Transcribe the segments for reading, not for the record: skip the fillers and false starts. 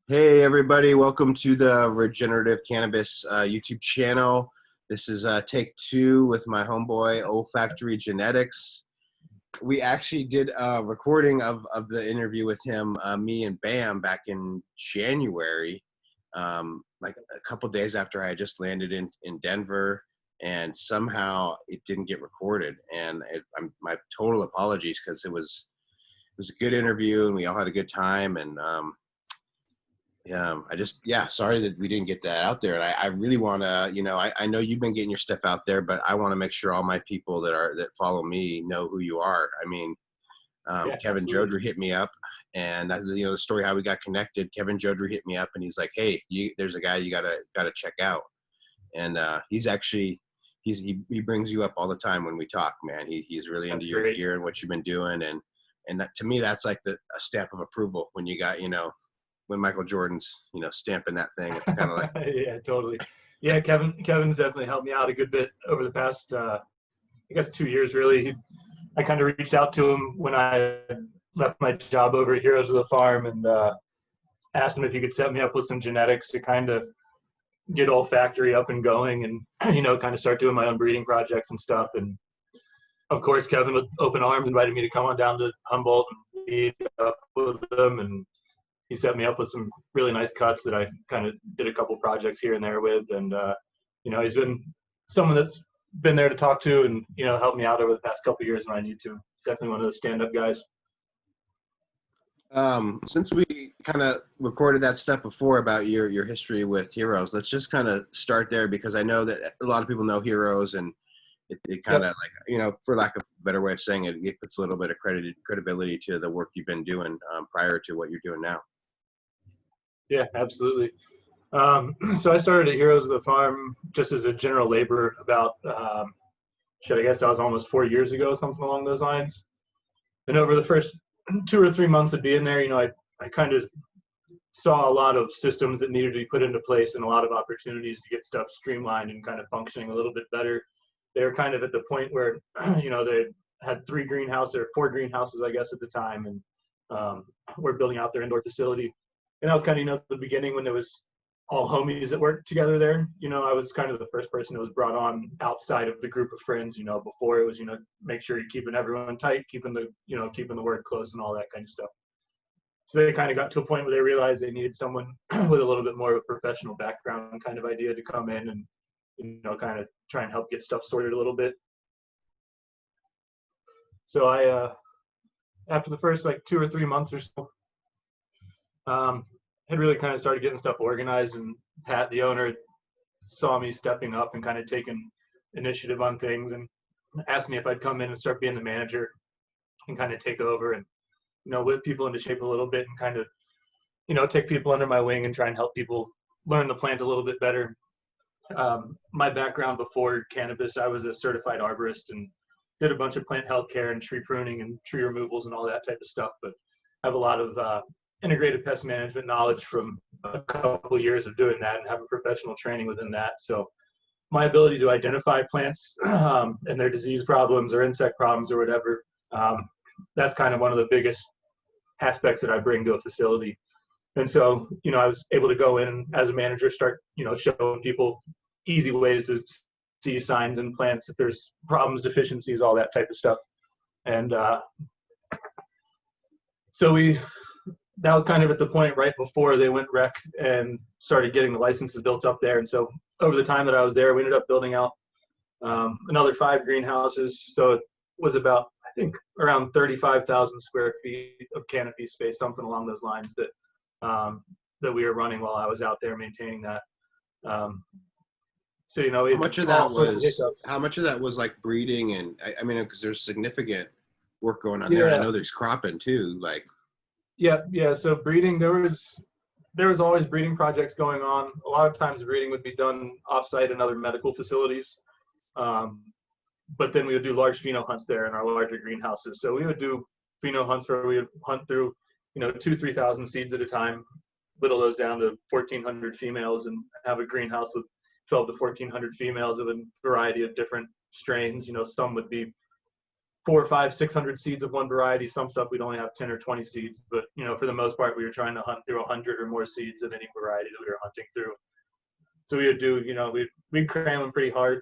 Hey everybody, welcome to the Regenerative Cannabis YouTube channel. This is take two with my homeboy Olfactory Genetics. We actually did a recording of the interview with him, me and Bam, back in January, like a couple days after I had just landed in Denver, and somehow it didn't get recorded. And my total apologies, because it was a good interview and we all had a good time. And sorry that we didn't get that out there. And I really want to, I know you've been getting your stuff out there, but I want to make sure all my people that follow me know who you are. I mean, Yeah, Kevin absolutely. Jodrey hit me up, and the story how we got connected. Kevin Jodrey hit me up, and he's like, "Hey, there's a guy you gotta check out." And he's actually he brings you up all the time when we talk, man. He's really into That's your great. gear and what you've been doing, and that, to me, that's like a stamp of approval when you got, when Michael Jordan's, stamping that thing. It's kind of like, Yeah, totally. Yeah, Kevin's definitely helped me out a good bit over the past, I guess, 2 years really. I kind of reached out to him when I left my job over at Heroes of the Farm and asked him if he could set me up with some genetics to kind of get Olfactory up and going and kind of start doing my own breeding projects and stuff. And of course, Kevin with open arms invited me to come on down to Humboldt and meet up with him, and he set me up with some really nice cuts that I kind of did a couple projects here and there with. And, he's been someone that's been there to talk to and, helped me out over the past couple of years when I need to. Definitely one of those stand-up guys. since we kind of recorded that stuff before about your history with Heroes, let's just kind of start there, because I know that a lot of people know Heroes, and it kind Yep. of, like, for lack of a better way of saying it, it puts a little bit of credibility to the work you've been doing prior to what you're doing now. Yeah, absolutely. So I started at Heroes of the Farm just as a general laborer about, I guess that was almost 4 years ago, something along those lines. And over the first 2 or 3 months of being there, I kind of saw a lot of systems that needed to be put into place and a lot of opportunities to get stuff streamlined and kind of functioning a little bit better. They were kind of at the point where, they had 3 greenhouses or 4 greenhouses, I guess, at the time, and we're building out their indoor facility. And that was kind of, the beginning when there was all homies that worked together there. I was kind of the first person that was brought on outside of the group of friends. Before it was, make sure you're keeping everyone tight, keeping the word close and all that kind of stuff. So they kind of got to a point where they realized they needed someone with a little bit more of a professional background kind of idea to come in and, kind of try and help get stuff sorted a little bit. So after the first like 2 or 3 months or so, had really kind of started getting stuff organized, and Pat, the owner, saw me stepping up and kind of taking initiative on things and asked me if I'd come in and start being the manager and kind of take over and, whip people into shape a little bit and kind of, take people under my wing and try and help people learn the plant a little bit better. My background before cannabis, I was a certified arborist and did a bunch of plant health care and tree pruning and tree removals and all that type of stuff, but have a lot of integrated pest management knowledge from a couple of years of doing that and having professional training within that. So my ability to identify plants and their disease problems or insect problems or whatever, that's kind of one of the biggest aspects that I bring to a facility. And so, I was able to go in as a manager, start, showing people easy ways to see signs in plants, if there's problems, deficiencies, all that type of stuff. And so that was kind of at the point right before they went rec and started getting the licenses built up there. And so over the time that I was there, we ended up building out another 5 greenhouses. So it was about, I think, around 35,000 square feet of canopy space, something along those lines, that we were running while I was out there maintaining that. So, How it much of all that sorts of was hiccups. like breeding, and I mean, because there's significant work going on there, and I Yeah, know there's cropping too. Like, yeah. So breeding, there was always breeding projects going on. A lot of times breeding would be done offsite in other medical facilities. Um, but then we would do large pheno hunts there in our larger greenhouses. So we would do pheno hunts where we would hunt through, 2,000-3,000 seeds at a time, whittle those down to 1,400 females, and have a greenhouse with 12 to 1,400 females of a variety of different strains. Some would be 400, 500, 600 seeds of one variety. Some stuff we'd only have 10 or 20 seeds, but for the most part, we were trying to hunt through 100 or more seeds of any variety that we were hunting through. So we would do, we'd cram them pretty hard.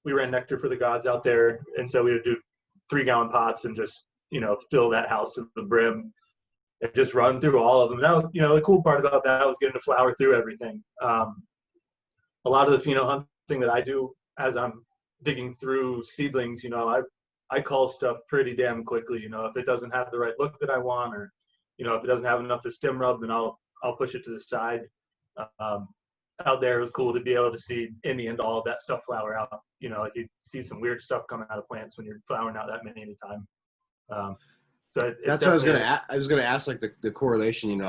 We ran nectar for the gods out there, and so we would do 3-gallon pots and just fill that house to the brim and just run through all of them. That was, the cool part about that was getting to flower through everything. A lot of the hunting that I do as I'm digging through seedlings, I call stuff pretty damn quickly. If it doesn't have the right look that I want, or if it doesn't have enough of stem rub, then I'll push it to the side. Out there, it was cool to be able to see in the end all of that stuff flower out. Like you see some weird stuff coming out of plants when you're flowering out that many at a time. So that's what I was gonna. I was gonna ask, like the correlation.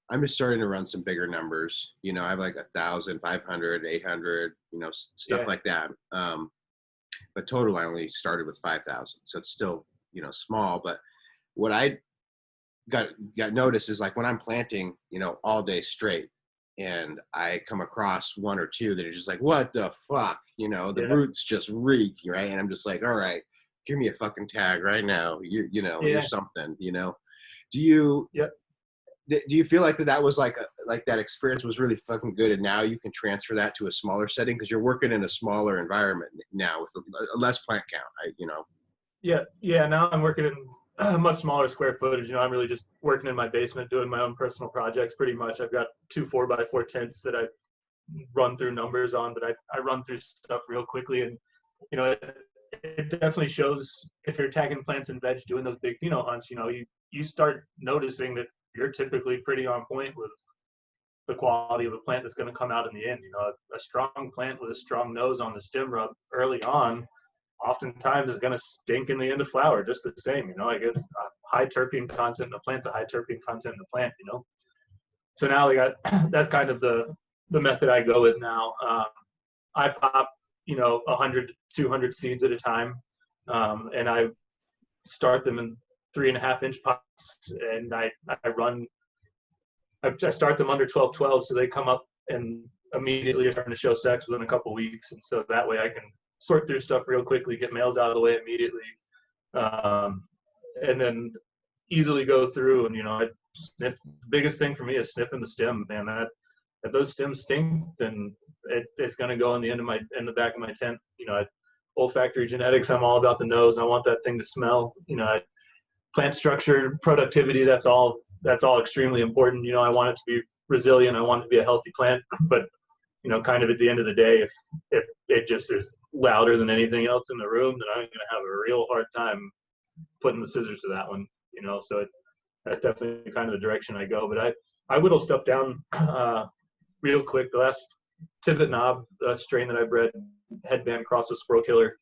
I'm just starting to run some bigger numbers. I have like 1,000, 500, 800. Stuff like that. But total, I only started with 5,000, so it's still small. But what I got noticed is, like, when I'm planting, all day straight, and I come across one or two that are just like, what the fuck, the roots just reek, right? And I'm just like, all right, give me a fucking tag right now. Here's something. Do you? Yep. Do you feel like that was like that experience was really fucking good, and now you can transfer that to a smaller setting because you're working in a smaller environment now with a less plant count? Yeah. Now I'm working in a much smaller square footage. I'm really just working in my basement doing my own personal projects pretty much. I've got 2 4x4 tents that I run through numbers on, but I run through stuff real quickly. And it definitely shows if you're tagging plants and veg doing those big pheno hunts. You start noticing that you're typically pretty on point with the quality of a plant that's going to come out in the end. A strong plant with a strong nose on the stem rub early on oftentimes is going to stink in the end of flower just the same. Like a high terpene content in a plant's a high terpene content in the plant. So now that's kind of the method I go with now. I pop 100 to 200 seeds at a time, and I start them in 3.5-inch pots, and I start them under 12-12, so they come up and immediately are starting to show sex within a couple weeks, and so that way I can sort through stuff real quickly, get males out of the way immediately, and then easily go through and I sniff. The biggest thing for me is sniffing the stem, man. If those stems stink, then it's going to go in the back of my tent. Olfactory genetics, I'm all about the nose. I want that thing to smell. Plant structure, productivity, that's all extremely important. I want it to be resilient. I want it to be a healthy plant. But, kind of at the end of the day, if it just is louder than anything else in the room, then I'm going to have a real hard time putting the scissors to that one. So that's definitely kind of the direction I go. But I whittle stuff down real quick. The last Tippet Knob strain that I bred, headband cross with squirrel killer,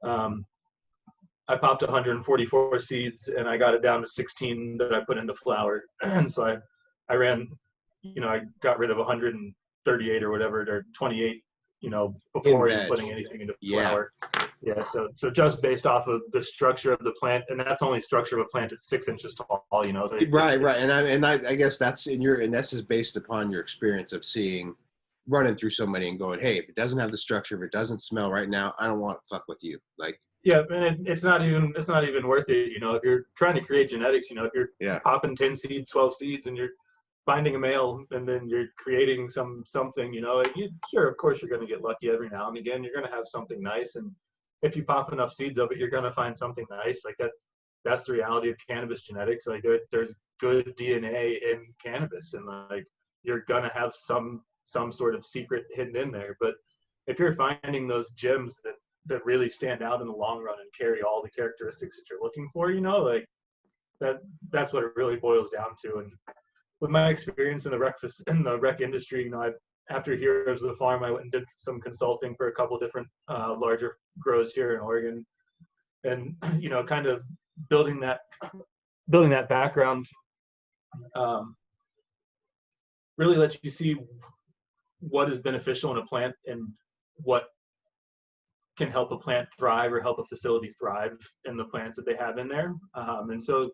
I popped 144 seeds and I got it down to 16 that I put into flower. And so I ran, I got rid of 138 or whatever, or 28, before even putting anything into flower. Yeah. So just based off of the structure of the plant, and that's only structure of a plant at 6 inches tall, So right. And I guess that's this is based upon your experience of running through so many and going, hey, if it doesn't have the structure, if it doesn't smell right now, I don't want to fuck with you. Like, yeah, and it's not even worth it. If you're trying to create genetics, if you're popping 10 seeds, 12 seeds, and you're finding a male, and then you're creating something, sure, of course, you're going to get lucky every now and again. You're going to have something nice, and if you pop enough seeds of it, you're going to find something nice. Like that. That's the reality of cannabis genetics. Like there's good DNA in cannabis, and like you're going to have some sort of secret hidden in there. But if you're finding those gems that really stand out in the long run and carry all the characteristics that you're looking for, like that's what it really boils down to. And with my experience in the rec industry, after Heroes of the Farm, I went and did some consulting for a couple of different larger grows here in Oregon, and kind of building that background really lets you see what is beneficial in a plant and what can help a plant thrive or help a facility thrive in the plants that they have in there. And so,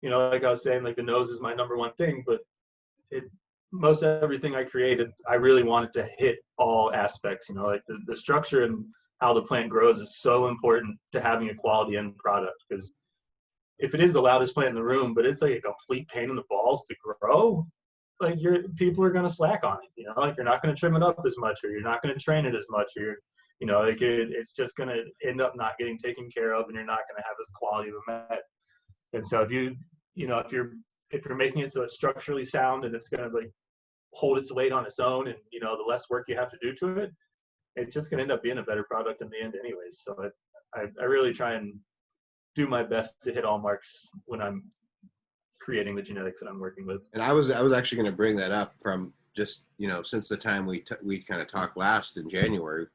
like I was saying, like the nose is my number one thing, but most everything I created, I really wanted to hit all aspects, like the structure and how the plant grows is so important to having a quality end product. Because if it is the loudest plant in the room, but it's like a complete pain in the balls to grow, like people are going to slack on it. Like you're not going to trim it up as much, or you're not going to train it as much, or like it's just going to end up not getting taken care of, and you're not going to have as quality of a met. And so if you're making it so it's structurally sound and it's going to like hold its weight on its own, and the less work you have to do to it, it's just going to end up being a better product in the end anyways. So I really try and do my best to hit all marks when I'm creating the genetics that I'm working with. And I was actually going to bring that up from just, since the time we kind of talked last in January,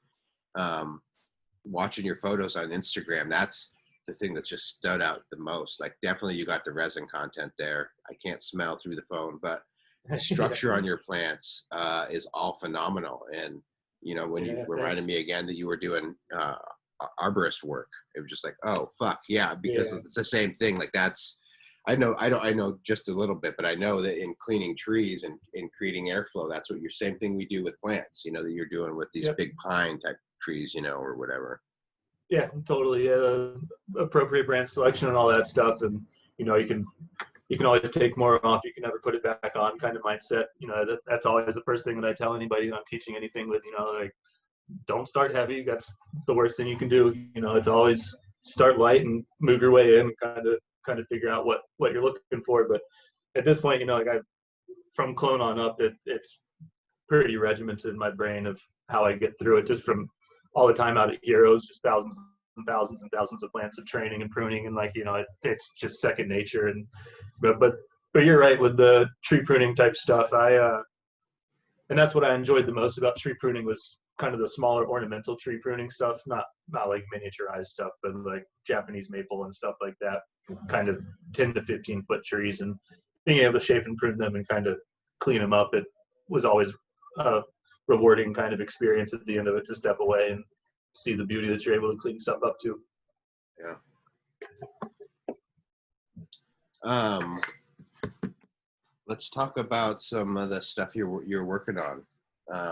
watching your photos on Instagram, that's the thing that's just stood out the most. Like, definitely you got the resin content there. I can't smell through the phone, but the structure on your plants is all phenomenal. And, when you reminded me again that you were doing arborist work, it was just like, oh, fuck, yeah, because it's the same thing. Like, that's, I know just a little bit, but I know that in cleaning trees and in creating airflow, that's what same thing we do with plants, that you're doing with these big pine type trees, or whatever. Yeah, totally. Appropriate branch selection and all that stuff. And, you can always take more off. You can never put it back on kind of mindset. That's always the first thing that I tell anybody I'm teaching anything with, like, don't start heavy. That's the worst thing you can do. It's always start light and move your way in, kind of figure out what you're looking for. But at this point, like from clone on up, it's pretty regimented in my brain of how I get through it, just from all the time out at Heroes, just thousands and thousands and thousands of plants of training and pruning, and like, it's just second nature. And but you're right with the tree pruning type stuff. And that's what I enjoyed the most about tree pruning, was kind of the smaller ornamental tree pruning stuff, not like miniaturized stuff, but like Japanese maple and stuff like that, kind of 10 to 15 foot trees, and being able to shape and prune them and kind of clean them up. It was always a rewarding kind of experience at the end of it, to step away and see the beauty that you're able to clean stuff up to. Yeah. Let's talk about some of the stuff you're working on.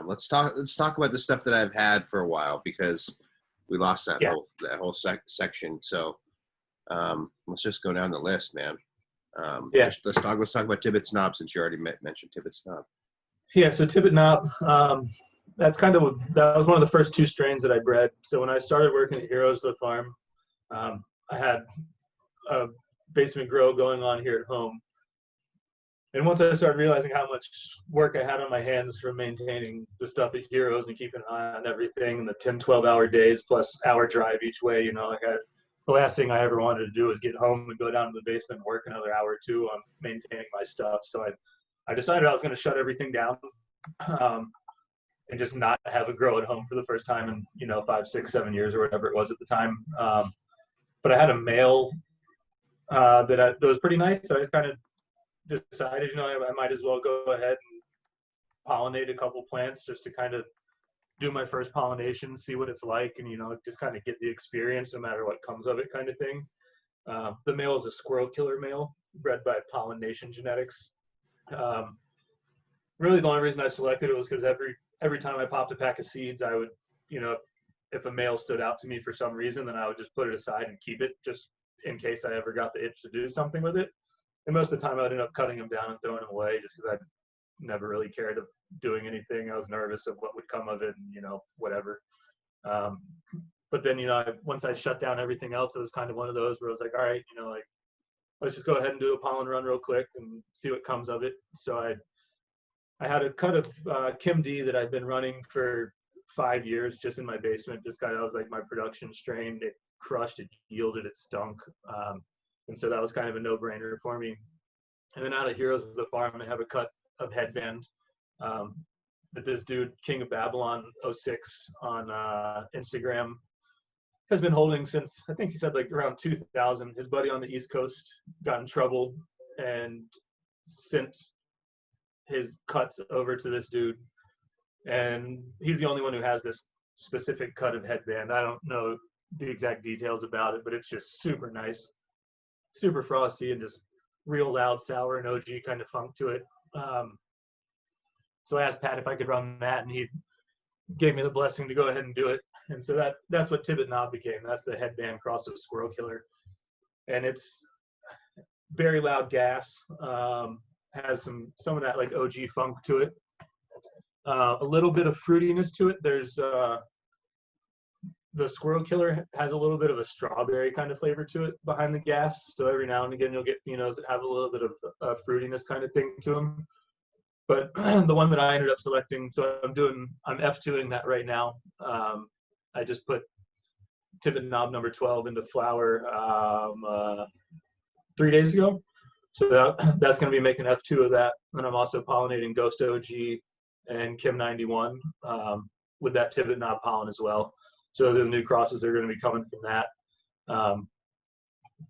Let's talk about the stuff that I've had for a while, because we lost that whole section. So let's just go down the list, man. Let's talk about Tippet Knob, since you already mentioned Tippet Knob. Yeah, so Tippet Knob, that was one of the first 2 strains that I bred. So when I started working at Heroes, the farm, I had a basement grow going on here at home. And once I started realizing how much work I had on my hands from maintaining the stuff at Heroes and keeping an eye on everything, and the 10, 12-hour days plus hour drive each way, the last thing I ever wanted to do was get home and go down to the basement and work another hour or 2 on maintaining my stuff. So I decided I was going to shut everything down, and just not have a grow at home for the first time in 5, 6, 7 years, or whatever it was at the time. But I had a male that was pretty nice. So I just kind of decided, I might as well go ahead and pollinate a couple plants, just to kind of do my first pollination, see what it's like, and just kind of get the experience no matter what comes of it, kind of thing. The male is a squirrel killer male, bred by Pollination Genetics. Really, the only reason I selected it was because every time I popped a pack of seeds, I would, if a male stood out to me for some reason, then I would just put it aside and keep it, just in case I ever got the itch to do something with it. And most of the time I would end up cutting them down and throwing them away, just because I never really cared of doing anything. I was nervous of what would come of it, and whatever. But then, once I shut down everything else, it was kind of one of those where I was like, all right, let's just go ahead and do a pollen run real quick and see what comes of it. So I had a cut of Kim D that I'd been running for 5 years, just in my basement. Just that was like my production strain. It crushed, it yielded, it stunk. And so that was kind of a no-brainer for me. And then out of Heroes of the Farm, I have a cut of Headband that this dude, King of Babylon 06 on Instagram, has been holding since, I think he said like around 2000. His buddy on the East Coast got in trouble and sent his cuts over to this dude. And he's the only one who has this specific cut of Headband. I don't know the exact details about it, but it's just super nice, super frosty, and just real loud, sour, and OG kind of funk to it. So I asked Pat if I could run that, and he gave me the blessing to go ahead and do it. And so that's what Tippet Knob became. That's the headband cross with Squirrel Killer. And it's very loud gas, has some of that like OG funk to it, a little bit of fruitiness to it. There's the Squirrel Killer has a little bit of a strawberry kind of flavor to it behind the gas. So every now and again, you'll get phenos that have a little bit of fruitiness kind of thing to them. But the one that I ended up selecting, so I'm F2ing that right now. I just put Tippet Knob number 12 into flower 3 days ago. So that's going to be making F2 of that. And I'm also pollinating Ghost OG and Kim 91 with that Tippet Knob pollen as well. So those are the new crosses that are going to be coming from that.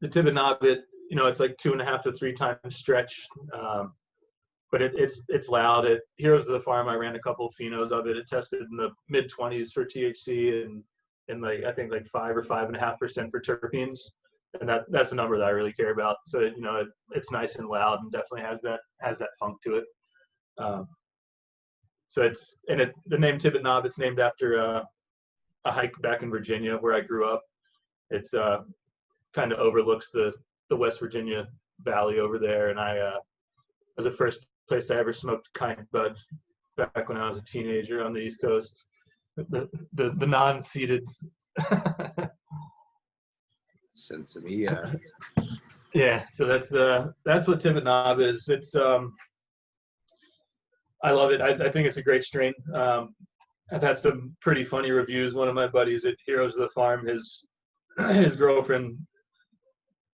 The Tippet Knob, it's like 2.5 to 3 times stretch, but it's loud. At Heroes of the Farm, I ran a couple of phenos of it. It tested in the mid 20s for THC and like I think like 5 or 5.5% for terpenes, and that's a number that I really care about. So it's nice and loud and definitely has that funk to it. So the name Tippet Knob, it's named after a hike back in Virginia where I grew up. It's kind of overlooks the West Virginia Valley over there, and I was the first place I ever smoked kind bud back when I was a teenager on the East Coast. The non-seeded. Sensimilla. Yeah, so that's what Tippet Knob is. It's I love it. I think it's a great strain. I've had some pretty funny reviews. One of my buddies at Heroes of the Farm, his girlfriend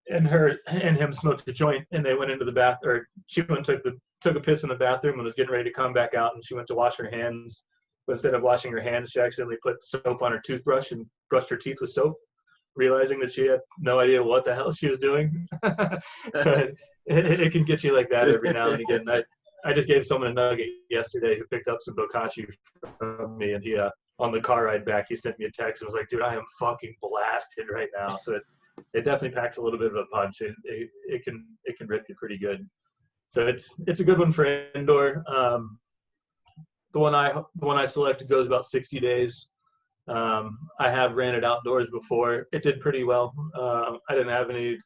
and him smoked a joint, and they went into the bath, or she went and took a piss in the bathroom and was getting ready to come back out, and she went to wash her hands. But instead of washing her hands, she accidentally put soap on her toothbrush and brushed her teeth with soap, realizing that she had no idea what the hell she was doing. So it can get you like that every now and again. I just gave someone a nugget yesterday who picked up some Bokashi from me, and he on the car ride back, he sent me a text and was like, "Dude, I am fucking blasted right now." So it definitely packs a little bit of a punch. It can rip you pretty good. So it's a good one for indoor. The one I selected goes about 60 days. I have ran it outdoors before. It did pretty well. I didn't have any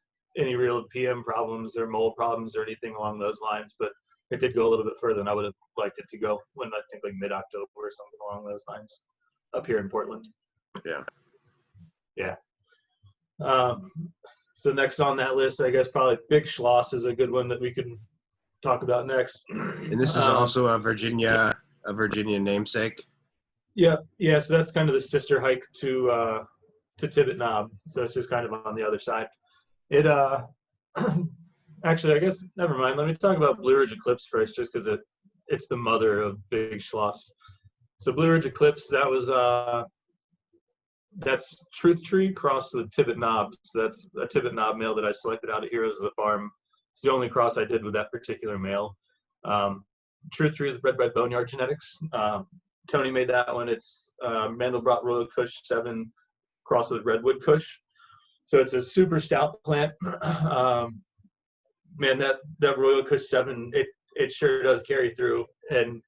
real PM problems or mold problems or anything along those lines, but it did go a little bit further than I would have liked it to go when I think like mid-October or something along those lines up here in Portland. Yeah. Yeah. So next on that list, I guess probably Big Schloss is a good one that we can talk about next. And this is also a Virginia namesake. Yeah. So that's kind of the sister hike to Tippet Knob. So it's just kind of on the other side. It actually, I guess never mind. Let me talk about Blue Ridge Eclipse first, just because it's the mother of Big Schloss. So Blue Ridge Eclipse, that's Truth Tree crossed with Tippet Knob. So that's a Tippet Knob male that I selected out of Heroes of the Farm. It's the only cross I did with that particular male. Truth Tree is bred by Boneyard Genetics. Tony made that one. It's Mandelbrot Royal Kush 7 crossed with Redwood Kush. So it's a super stout plant. Man, that Royal Kush 7, it sure does carry through. And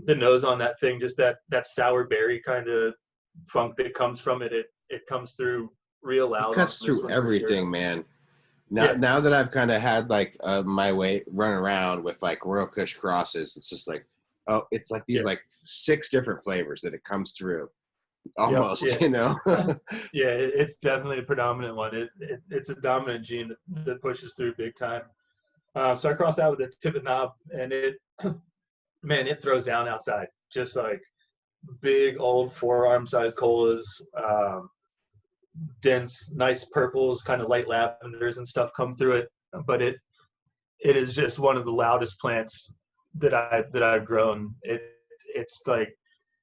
the nose on that thing, just that sour berry kind of funk that comes from it, it comes through real loud. It cuts through everything, man. Now that I've kind of had like my way run around with like Royal Kush crosses, it's just like, oh, it's like these like 6 different flavors that it comes through. Almost, Yeah, it's definitely a predominant one. It's a dominant gene that pushes through big time. So I crossed out with the Tippet Knob, and it throws down outside. Just like big old forearm-sized colas, dense, nice purples, kind of light lavenders and stuff come through it. But it is just one of the loudest plants that I've grown. It's like,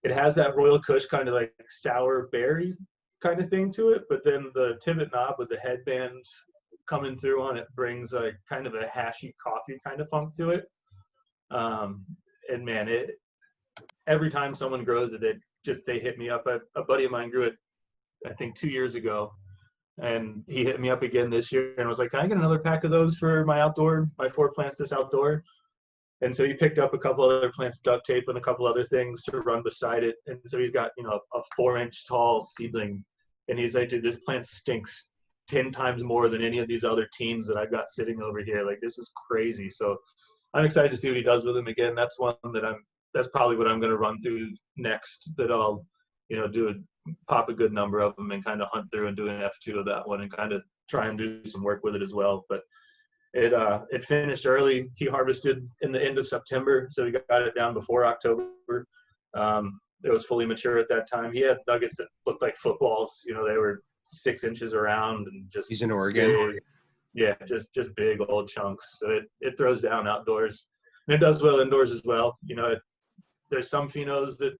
it has that Royal Kush kind of like sour berry kind of thing to it, but then the Tippet Knob with the headband coming through on it brings a kind of a hashy coffee kind of funk to it. And man, every time someone grows it, they hit me up. A buddy of mine grew it, I think 2 years ago, and he hit me up again this year and was like, "Can I get another pack of those for my 4 plants this outdoor?" And so he picked up a couple other plants, duct tape, and a couple other things to run beside it. And so he's got, a 4-inch tall seedling. And he's like, dude, this plant stinks 10 times more than any of these other teens that I've got sitting over here. Like, this is crazy. So I'm excited to see what he does with them again. That's one that's probably what I'm going to run through next, that I'll, pop a good number of them and kind of hunt through and do an F2 of that one and kind of try and do some work with it as well. But it finished early. He harvested in the end of September, so he got it down before October. It was fully mature at that time. He had nuggets that looked like footballs. They were 6 inches around and just. He's in Oregon. Big, yeah, just big old chunks. So it throws down outdoors, and it does well indoors as well. There's some phenos that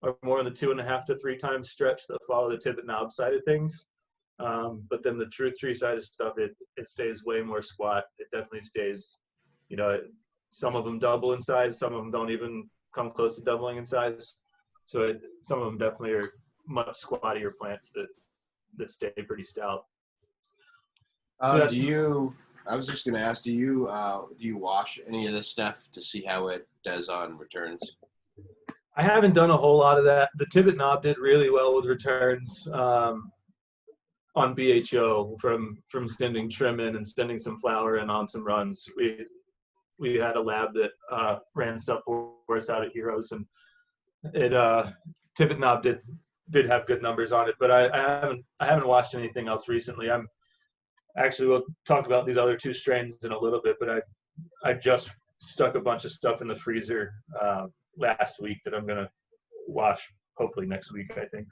are more in the 2.5 to 3 times stretch that follow the Tippet Knob side of things. But then the Truth Tree side of stuff, it stays way more squat. It definitely stays, some of them double in size, some of them don't even come close to doubling in size. So some of them definitely are much squattier plants that stay pretty stout. I was just going to ask, do you wash any of this stuff to see how it does on returns? I haven't done a whole lot of that. The Tippet Knob did really well with returns. On BHO from sending trim in and sending some flour in on some runs. We had a lab that ran stuff for us out at Heroes, and Tippet Knob did have good numbers on it, but I haven't watched anything else recently. We'll talk about these other 2 strains in a little bit, but I just stuck a bunch of stuff in the freezer last week that I'm gonna wash hopefully next week, I think.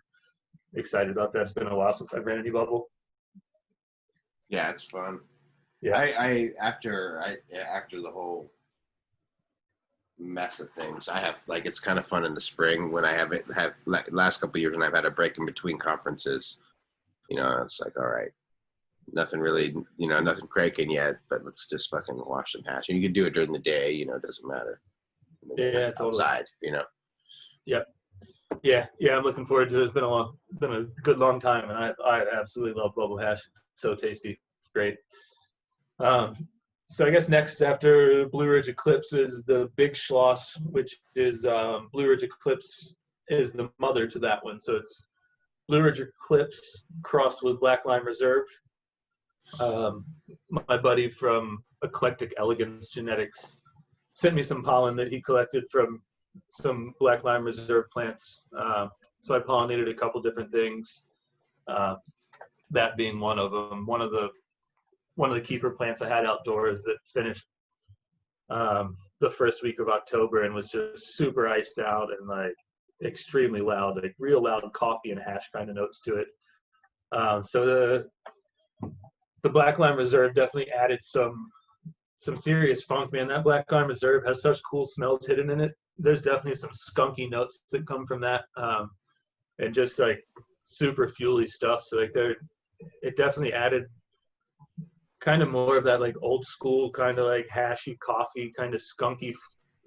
Excited about that. It's been a while since I've ran any bubble. Yeah, it's fun. Yeah. I after the whole mess of things, I have it's kind of fun in the spring when I have last couple of years when I've had a break in between conferences. It's like, all right, nothing really, nothing cranking yet, but let's just fucking wash some hash. And you can do it during the day, it doesn't matter. Yeah, outside, totally. Yep. Yeah, I'm looking forward to it. It's been a good long time, and I absolutely love bubble hash. It's so tasty. It's great. So I guess next after Blue Ridge Eclipse is the Big Schloss, which is Blue Ridge Eclipse is the mother to that one. So it's Blue Ridge Eclipse crossed with Black Lime Reserve. My buddy from Eclectic Elegance Genetics sent me some pollen that he collected from some Black Lime Reserve plants. So I pollinated a couple different things, that being one of them. One of the keeper plants I had outdoors that finished the first week of October and was just super iced out and extremely loud, real loud coffee and hash kind of notes to it. So the Black Lime Reserve definitely added some serious funk, man. That Black Lime Reserve has such cool smells hidden in it. There's definitely some skunky notes that come from that, and just super fuely stuff. So it definitely added kind of more of that old school kind of hashy coffee kind of skunky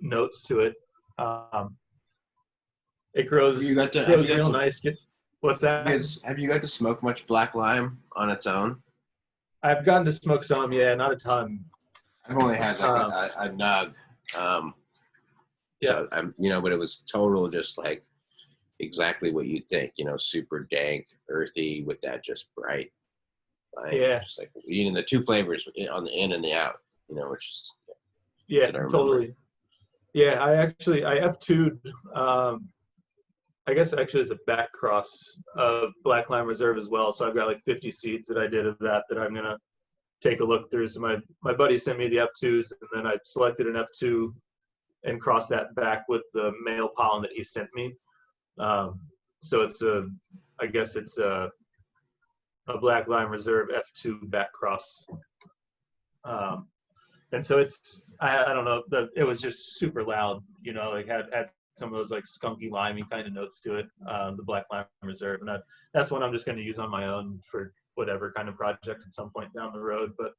notes to it. It grows. Real nice. What's that? Have you got to smoke much Black Lime on its own? I've gotten to smoke some, yeah, not a ton. I've only had a nug. So but it was total just exactly what you'd think, super dank, earthy with that just bright. Yeah. Just eating the 2 flavors on the in and the out, which is. Yeah, totally. Yeah, I F2'd, I guess actually it's a back cross of Black Lime Reserve as well. So I've got 50 seeds that I did of that I'm going to take a look through. So my buddy sent me the F2s, and then I selected an F2 and crossed that back with the male pollen that he sent me. So it's I guess it's a Black Lime Reserve F2 back cross. And so I don't know, it was just super loud, had some of those skunky limey kind of notes to it, the Black Lime Reserve. And that's one I'm just going to use on my own for whatever kind of project at some point down the road. But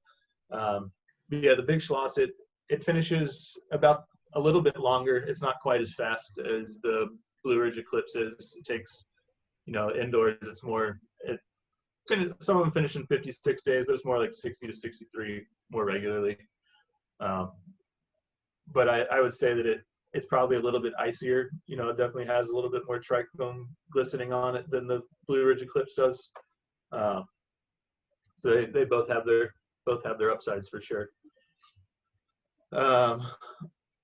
yeah, the Big Schloss, it finishes about a little bit longer. It's not quite as fast as the Blue Ridge Eclipse is. It takes, indoors, it's more, some of them finish in 56 days, but it's more 60 to 63 more regularly. but I would say that it's probably a little bit icier. You know, it definitely has a little bit more trichome glistening on it than the Blue Ridge Eclipse does. So they both have their upsides for sure.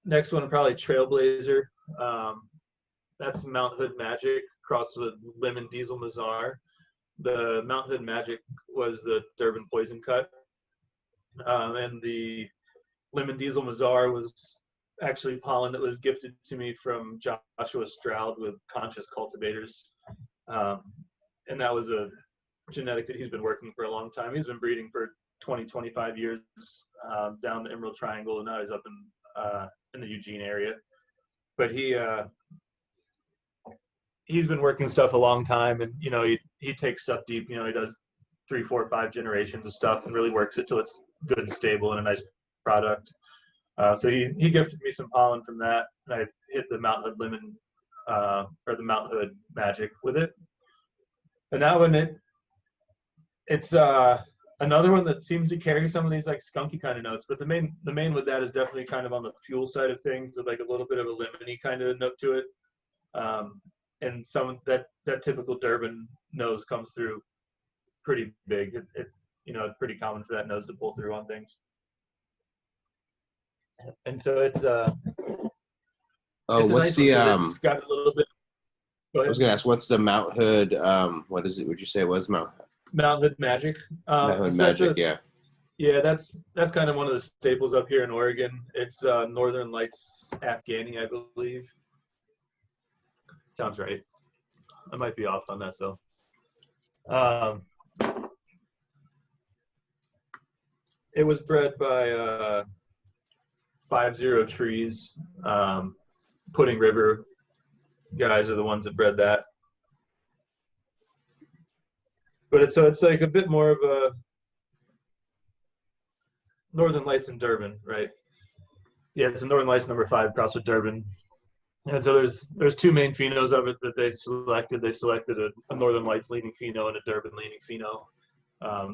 Next one, probably Trailblazer. That's Mount Hood Magic crossed with Lemon Diesel Mazar. The Mount Hood Magic was the Durban Poison Cut, and the Lemon Diesel Mazar was actually pollen that was gifted to me from Joshua Stroud with Conscious Cultivators, and that was a genetic that he's been working for a long time. He's been breeding for 20, 25 years down the Emerald Triangle, and now he's up in the Eugene area. But he's been working stuff a long time, and you know, he takes stuff deep. You know, he does 3, 4, 5 generations of stuff and really works it till it's good and stable and a nice product. So he gifted me some pollen from that, and I hit the Mount Hood Lemon or the Mount Hood Magic with it. And that one, it's another one that seems to carry some of these like skunky kind of notes, but the main with that is definitely kind of on the fuel side of things, with like a little bit of a lemony kind of note to it. And some that typical Durban nose comes through pretty big. You know, it's pretty common for that nose to pull through on things. And so it's what's nice the it's got a little bit. Go ahead. I was gonna ask, what's the Mount Hood? What is it? Would you say it was Mount Hood Magic? Mount Hood Magic, yeah. Yeah, that's kind of one of the staples up here in Oregon. It's Northern Lights Afghani, I believe. Sounds right. I might be off on that though. 'It was bred by 50 Trees. Pudding River guys are the ones that bred that. But it's like a bit more of a Northern Lights in Durban, right? Yeah, it's a Northern Lights number 5 crossed with Durban. And so there's 2 main phenos of it that they selected. They selected a Northern Lights leaning pheno and a Durban leaning pheno.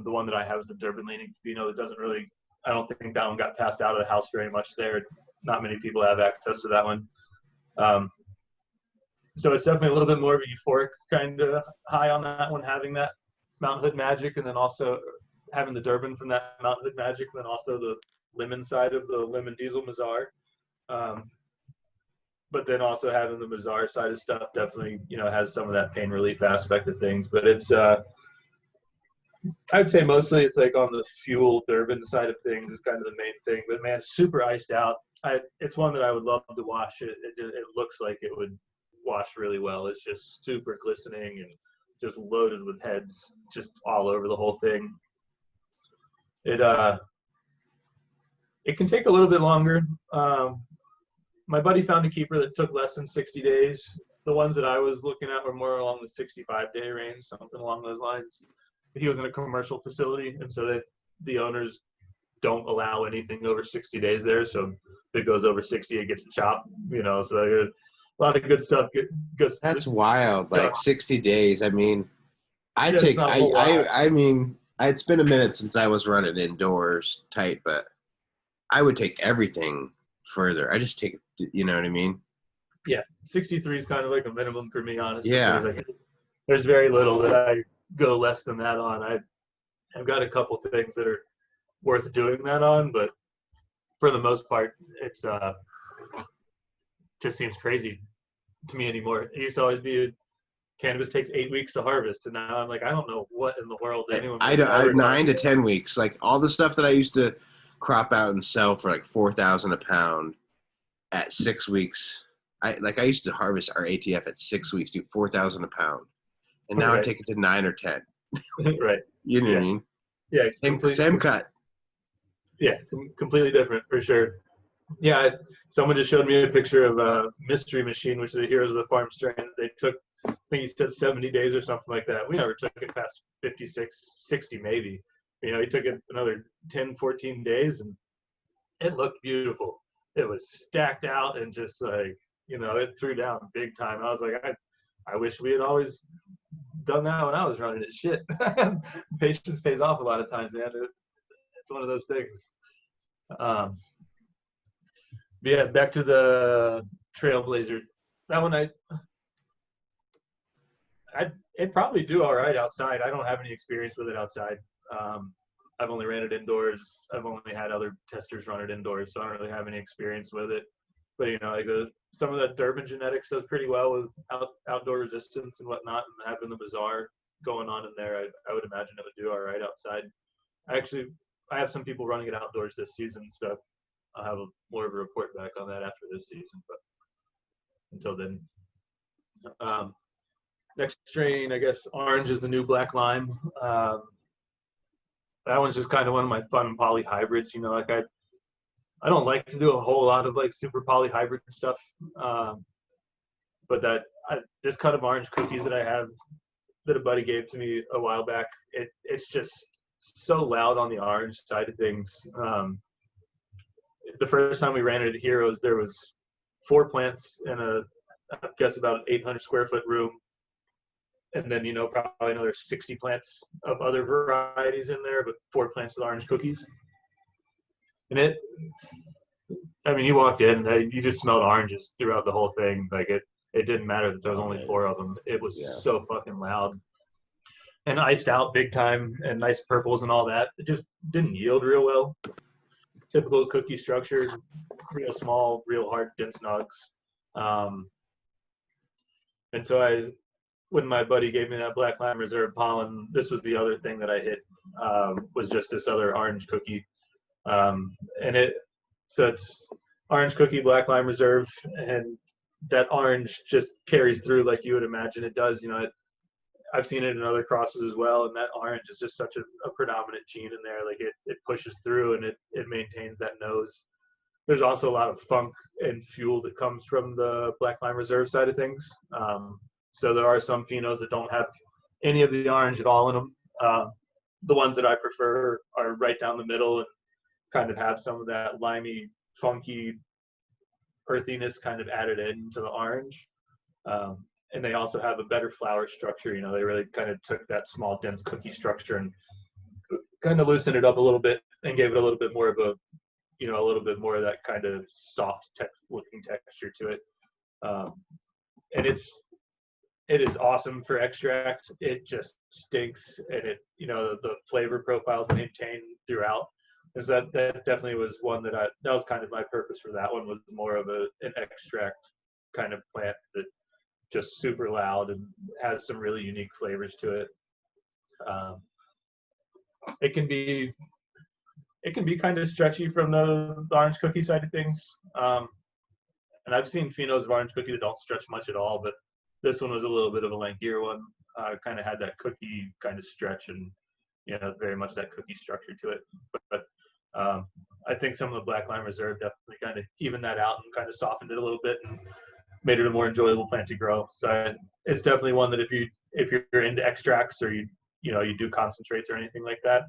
The one that I have is a Durban leaning pheno. It doesn't really, I don't think that one got passed out of the house very much there. Not many people have access to that one. So it's definitely a little bit more of a euphoric kind of high on that one, having that Mount Hood Magic, and then also having the Durban from that Mount Hood Magic, and then also the lemon side of the Lemon Diesel Mazar. But then also having the Mazar side of stuff definitely, you know, has some of that pain relief aspect of things. But it's, I'd say mostly it's like on the fuel Durban side of things is kind of the main thing. But man, super iced out. It's one that I would love to wash. It looks like it would wash really well. It's just super glistening and just loaded with heads just all over the whole thing. It can take a little bit longer. My buddy found a keeper that took less than 60 days. The ones that I was looking at were more along the 65-day range, something along those lines. He was in a commercial facility, and so the owners don't allow anything over 60 days there. So if it goes over 60, it gets chopped, you know, so a lot of good stuff. That's wild. Like 60 days. I mean, it's been a minute since I was running indoors tight, but I would take everything further. I just take, you know what I mean? Yeah. 63 is kind of like a minimum for me, honestly. Yeah. Like, there's very little that I go less than that on. I've got a couple things that are worth doing that on, but for the most part, it's just seems crazy to me anymore. It used to always be cannabis takes 8 weeks to harvest, and now I'm like, I don't know what in the world anyone. I 9 to 10 weeks. Like all the stuff that I used to crop out and sell for like $4,000 a pound at 6 weeks. I used to harvest our ATF at 6 weeks, do $4,000 a pound, and now I take it to 9 or 10. Right. You know what I mean? Yeah. Same cut. Yeah, completely different for sure. Yeah, someone just showed me a picture of a Mystery Machine, which is the Heroes of the Farm strain. They took, I think he said 70 days or something like that. We never took it past 56, 60 maybe. You know, he took it another 10, 14 days, and it looked beautiful. It was stacked out and just like, you know, it threw down big time. I was like, I wish we had always done that when I was running it. Shit. Patience pays off a lot of times, man. It's one of those things. Yeah, back to the Trailblazer. That one, it'd probably do all right outside. I don't have any experience with it outside. Um, I've only ran it indoors. I've only had other testers run it indoors, so I don't really have any experience with it. But like some of that Durban genetics does pretty well with outdoor resistance and whatnot, and having the bazaar going on in there, I would imagine it would do all right outside. I have some people running it outdoors this season, so I'll have more of a report back on that after this season. But until then, um, next strain, I guess orange is the new black lime. That one's just kind of one of my fun poly hybrids. Like I don't like to do a whole lot of like super poly hybrid stuff, but this cut of orange cookies that I have that a buddy gave to me a while back, it's just so loud on the orange side of things. The first time we ran it at Heroes, there was 4 plants in I guess about an 800 square foot room, and then probably another 60 plants of other varieties in there, but 4 plants with orange cookies. And you walked in, you just smelled oranges throughout the whole thing. Like it didn't matter that there was only 4 of them. It was so fucking loud and iced out big time, and nice purples and all that. It just didn't yield real well. Typical cookie structure, real small, real hard, dense nugs. And so when my buddy gave me that Black Lime Reserve pollen, this was the other thing that I hit, was just this other orange cookie. So it's orange cookie, Black Lime Reserve, and that orange just carries through like you would imagine it does. I've seen it in other crosses as well, and that orange is just such a predominant gene in there. Like it pushes through and it maintains that nose. There's also a lot of funk and fuel that comes from the Black Lime Reserve side of things. So there are some phenos that don't have any of the orange at all in them. The ones that I prefer are right down the middle and kind of have some of that limey, funky earthiness kind of added into the orange. And they also have a better flower structure. They really kind of took that small, dense cookie structure and kind of loosened it up a little bit and gave it a little bit more of a little bit more of that kind of soft looking texture to it. And it is awesome for extract. It just stinks, and the flavor profiles maintained throughout. Is that definitely was one that was kind of my purpose for that one, was more of an extract kind of plant that just super loud and has some really unique flavors to it. It can be kind of stretchy from the orange cookie side of things. And I've seen phenos of orange cookie that don't stretch much at all, but this one was a little bit of a lankier one. Kind of had that cookie kind of stretch and very much that cookie structure to it. But I think some of the Black Lime Reserve definitely kind of evened that out and kind of softened it a little bit and made it a more enjoyable plant to grow. So it's definitely one that if you're into extracts or you do concentrates or anything like that,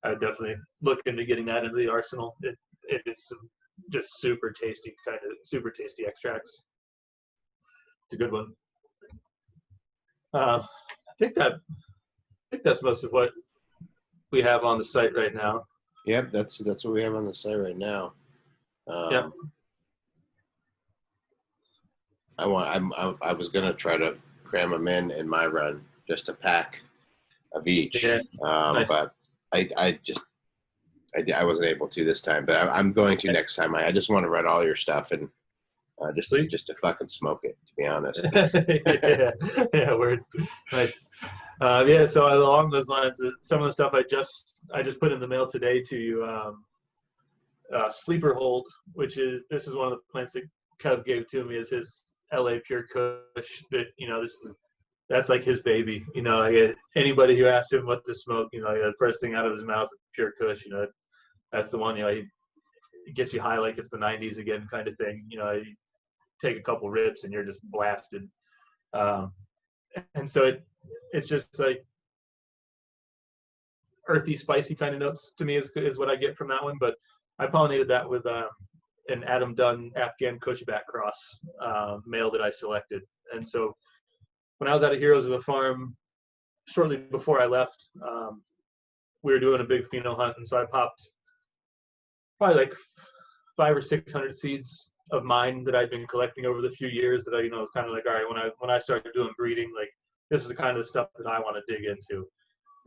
I would definitely look into getting that into the arsenal. It is some just super tasty extracts. It's a good one. I think that's most of what we have on the site right now. Yep, that's what we have on the site right now. Yep. I was gonna try to cram them in my run, just a pack of each. Yeah, nice. But I wasn't able to this time. But I'm going to next time. I just want to run all your stuff and just to fucking smoke it, to be honest. yeah, word. Nice. So along those lines, some of the stuff I just put in the mail today to you. Sleeper Hold, this is one of the plants that Kev gave to me as his LA Pure Kush. That that's like his baby. Anybody who asks him what to smoke, the first thing out of his mouth is Pure Kush. That's the one. He gets you high like it's the 90s again, kind of thing. You take a couple rips and you're just blasted. And so it's just like earthy, spicy kind of notes to me is what I get from that one. But I pollinated that with an Adam Dunn Afghan Kushback cross male that I selected. And so when I was out of Heroes of the Farm, shortly before I left, we were doing a big pheno hunt, and so I popped probably like 500 or 600 seeds of mine that I'd been collecting over the few years that I, was kind of like, all right, when I started doing breeding, like this is the kind of stuff that I want to dig into.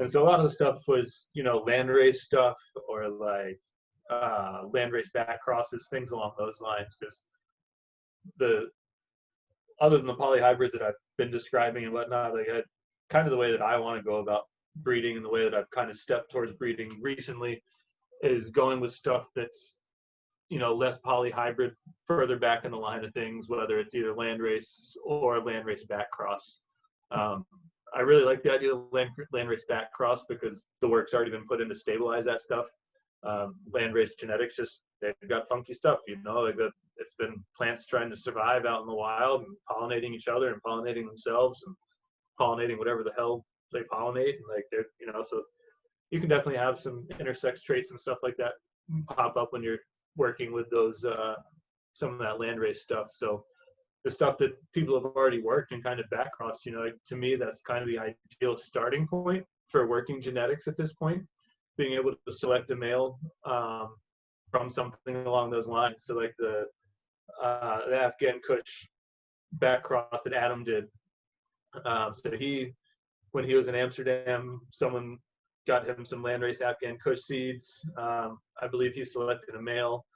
And so a lot of the stuff was, landrace stuff or like landrace back crosses, things along those lines. Because other than the polyhybrids that I've been describing and whatnot, like kind of the way that I want to go about breeding and the way that I've kind of stepped towards breeding recently is going with stuff that's, less polyhybrid, further back in the line of things, whether it's either landrace or landrace back cross. I really like the idea of landrace back cross because the work's already been put in to stabilize that stuff. Landrace genetics, they've got funky stuff, like it's been plants trying to survive out in the wild and pollinating each other and pollinating themselves and pollinating whatever the hell they pollinate. And like they're, so you can definitely have some intersex traits and stuff like that pop up when you're working with those, some of that landrace stuff. So the stuff that people have already worked and kind of back crossed, like, to me, that's kind of the ideal starting point for working genetics at this point, being able to select a male from something along those lines. So like the Afghan Kush back cross that Adam did. So when he was in Amsterdam, someone got him some landrace Afghan Kush seeds. I believe he selected a male,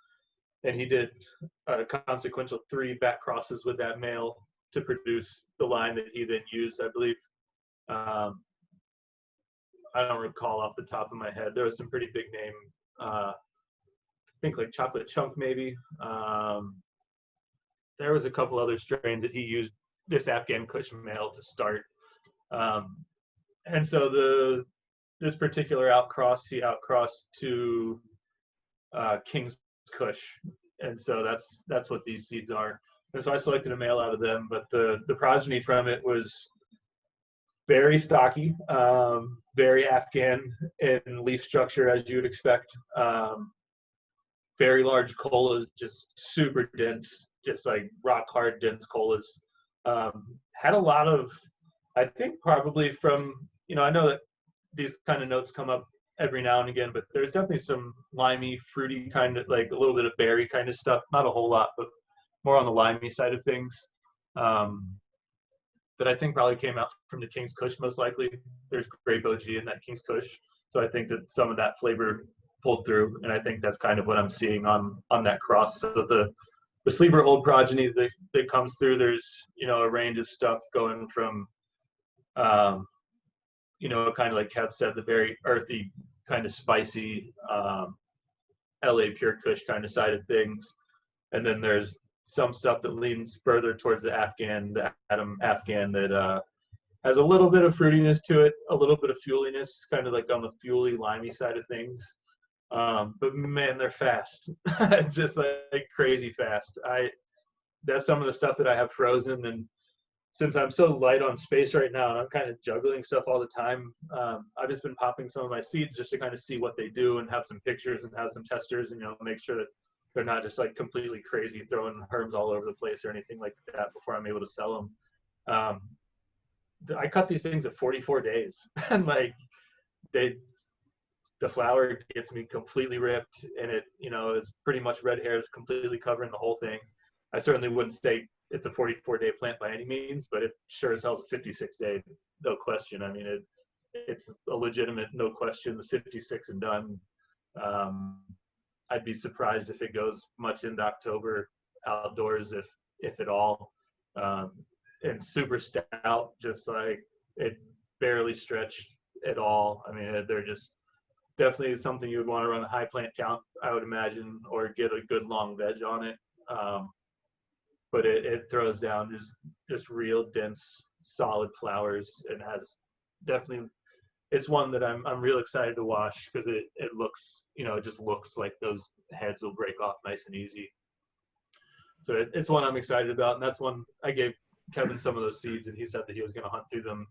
and he did a consequential 3 back crosses with that male to produce the line that he then used. I believe, I don't recall off the top of my head. There was some pretty big name, I think like Chocolate Chunk maybe. There was a couple other strains that he used this Afghan Kush male to start. And so this particular outcross, he outcrossed to King's Kush, and so that's what these seeds are. And so I selected a male out of them, but the progeny from it was very stocky, very Afghan in leaf structure, as you would expect. Very large colas, just super dense, just like rock hard dense colas. Had a lot of, I think probably from, I know that these kind of notes come up every now and again, but there's definitely some limey, fruity kind of, like a little bit of berry kind of stuff. Not a whole lot, but more on the limey side of things. That I think probably came out from the King's Kush most likely. There's grape OG in that King's Kush. So I think that some of that flavor pulled through, and I think that's kind of what I'm seeing on that cross. So the sleeper old progeny that comes through, there's, a range of stuff going from, kind of like Kev said, the very earthy, kind of spicy LA Pure Kush kind of side of things. And then there's some stuff that leans further towards the Adam Afghan that has a little bit of fruitiness to it, a little bit of fueliness, kind of like on the fuely, limey side of things. But man, they're fast, just like crazy fast. That's some of the stuff that I have frozen, and since I'm so light on space right now and I'm kind of juggling stuff all the time, I've just been popping some of my seeds just to kind of see what they do and have some pictures and have some testers and, make sure that they're not just like completely crazy throwing herbs all over the place or anything like that before I'm able to sell them. I cut these things at 44 days and like the flower gets me completely ripped, and it, is pretty much red hairs completely covering the whole thing. I certainly wouldn't say it's a 44-day plant by any means, but it sure as hell is a 56-day, no question. I mean, it's a legitimate, no question, the 56 and done. I'd be surprised if it goes much into October outdoors, if at all. And super stout, just like it barely stretched at all. I mean, they're just definitely something you would want to run a high plant count, I would imagine, or get a good long veg on it. But it throws down just real dense, solid flowers, and has definitely, it's one that I'm real excited to wash because it looks, it just looks like those heads will break off nice and easy. So it's one I'm excited about, and that's one I gave Kevin some of those seeds, and he said that he was going to hunt through them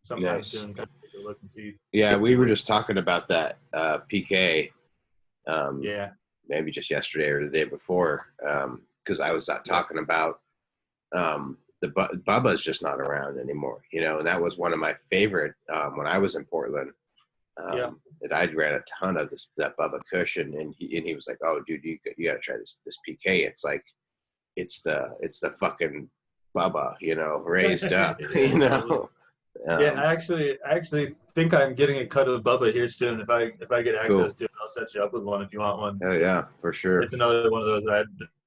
sometime soon, kind of take a look and see. Yeah, we were just talking about that PK. Yeah. Maybe just yesterday or the day before, because I was talking about the Bubba's just not around anymore, and that was one of my favorite when I was in Portland. That I ran a ton of that Bubba Kush, and he was like, "Oh, dude, you got to try this PK. It's like it's the fucking Bubba, you know, raised up, Yeah, you totally. know. Yeah, I actually think I'm getting a cut of Bubba here soon. If I get access Cool. to it, I'll set you up with one if you want one. Oh yeah, for sure. It's another one of those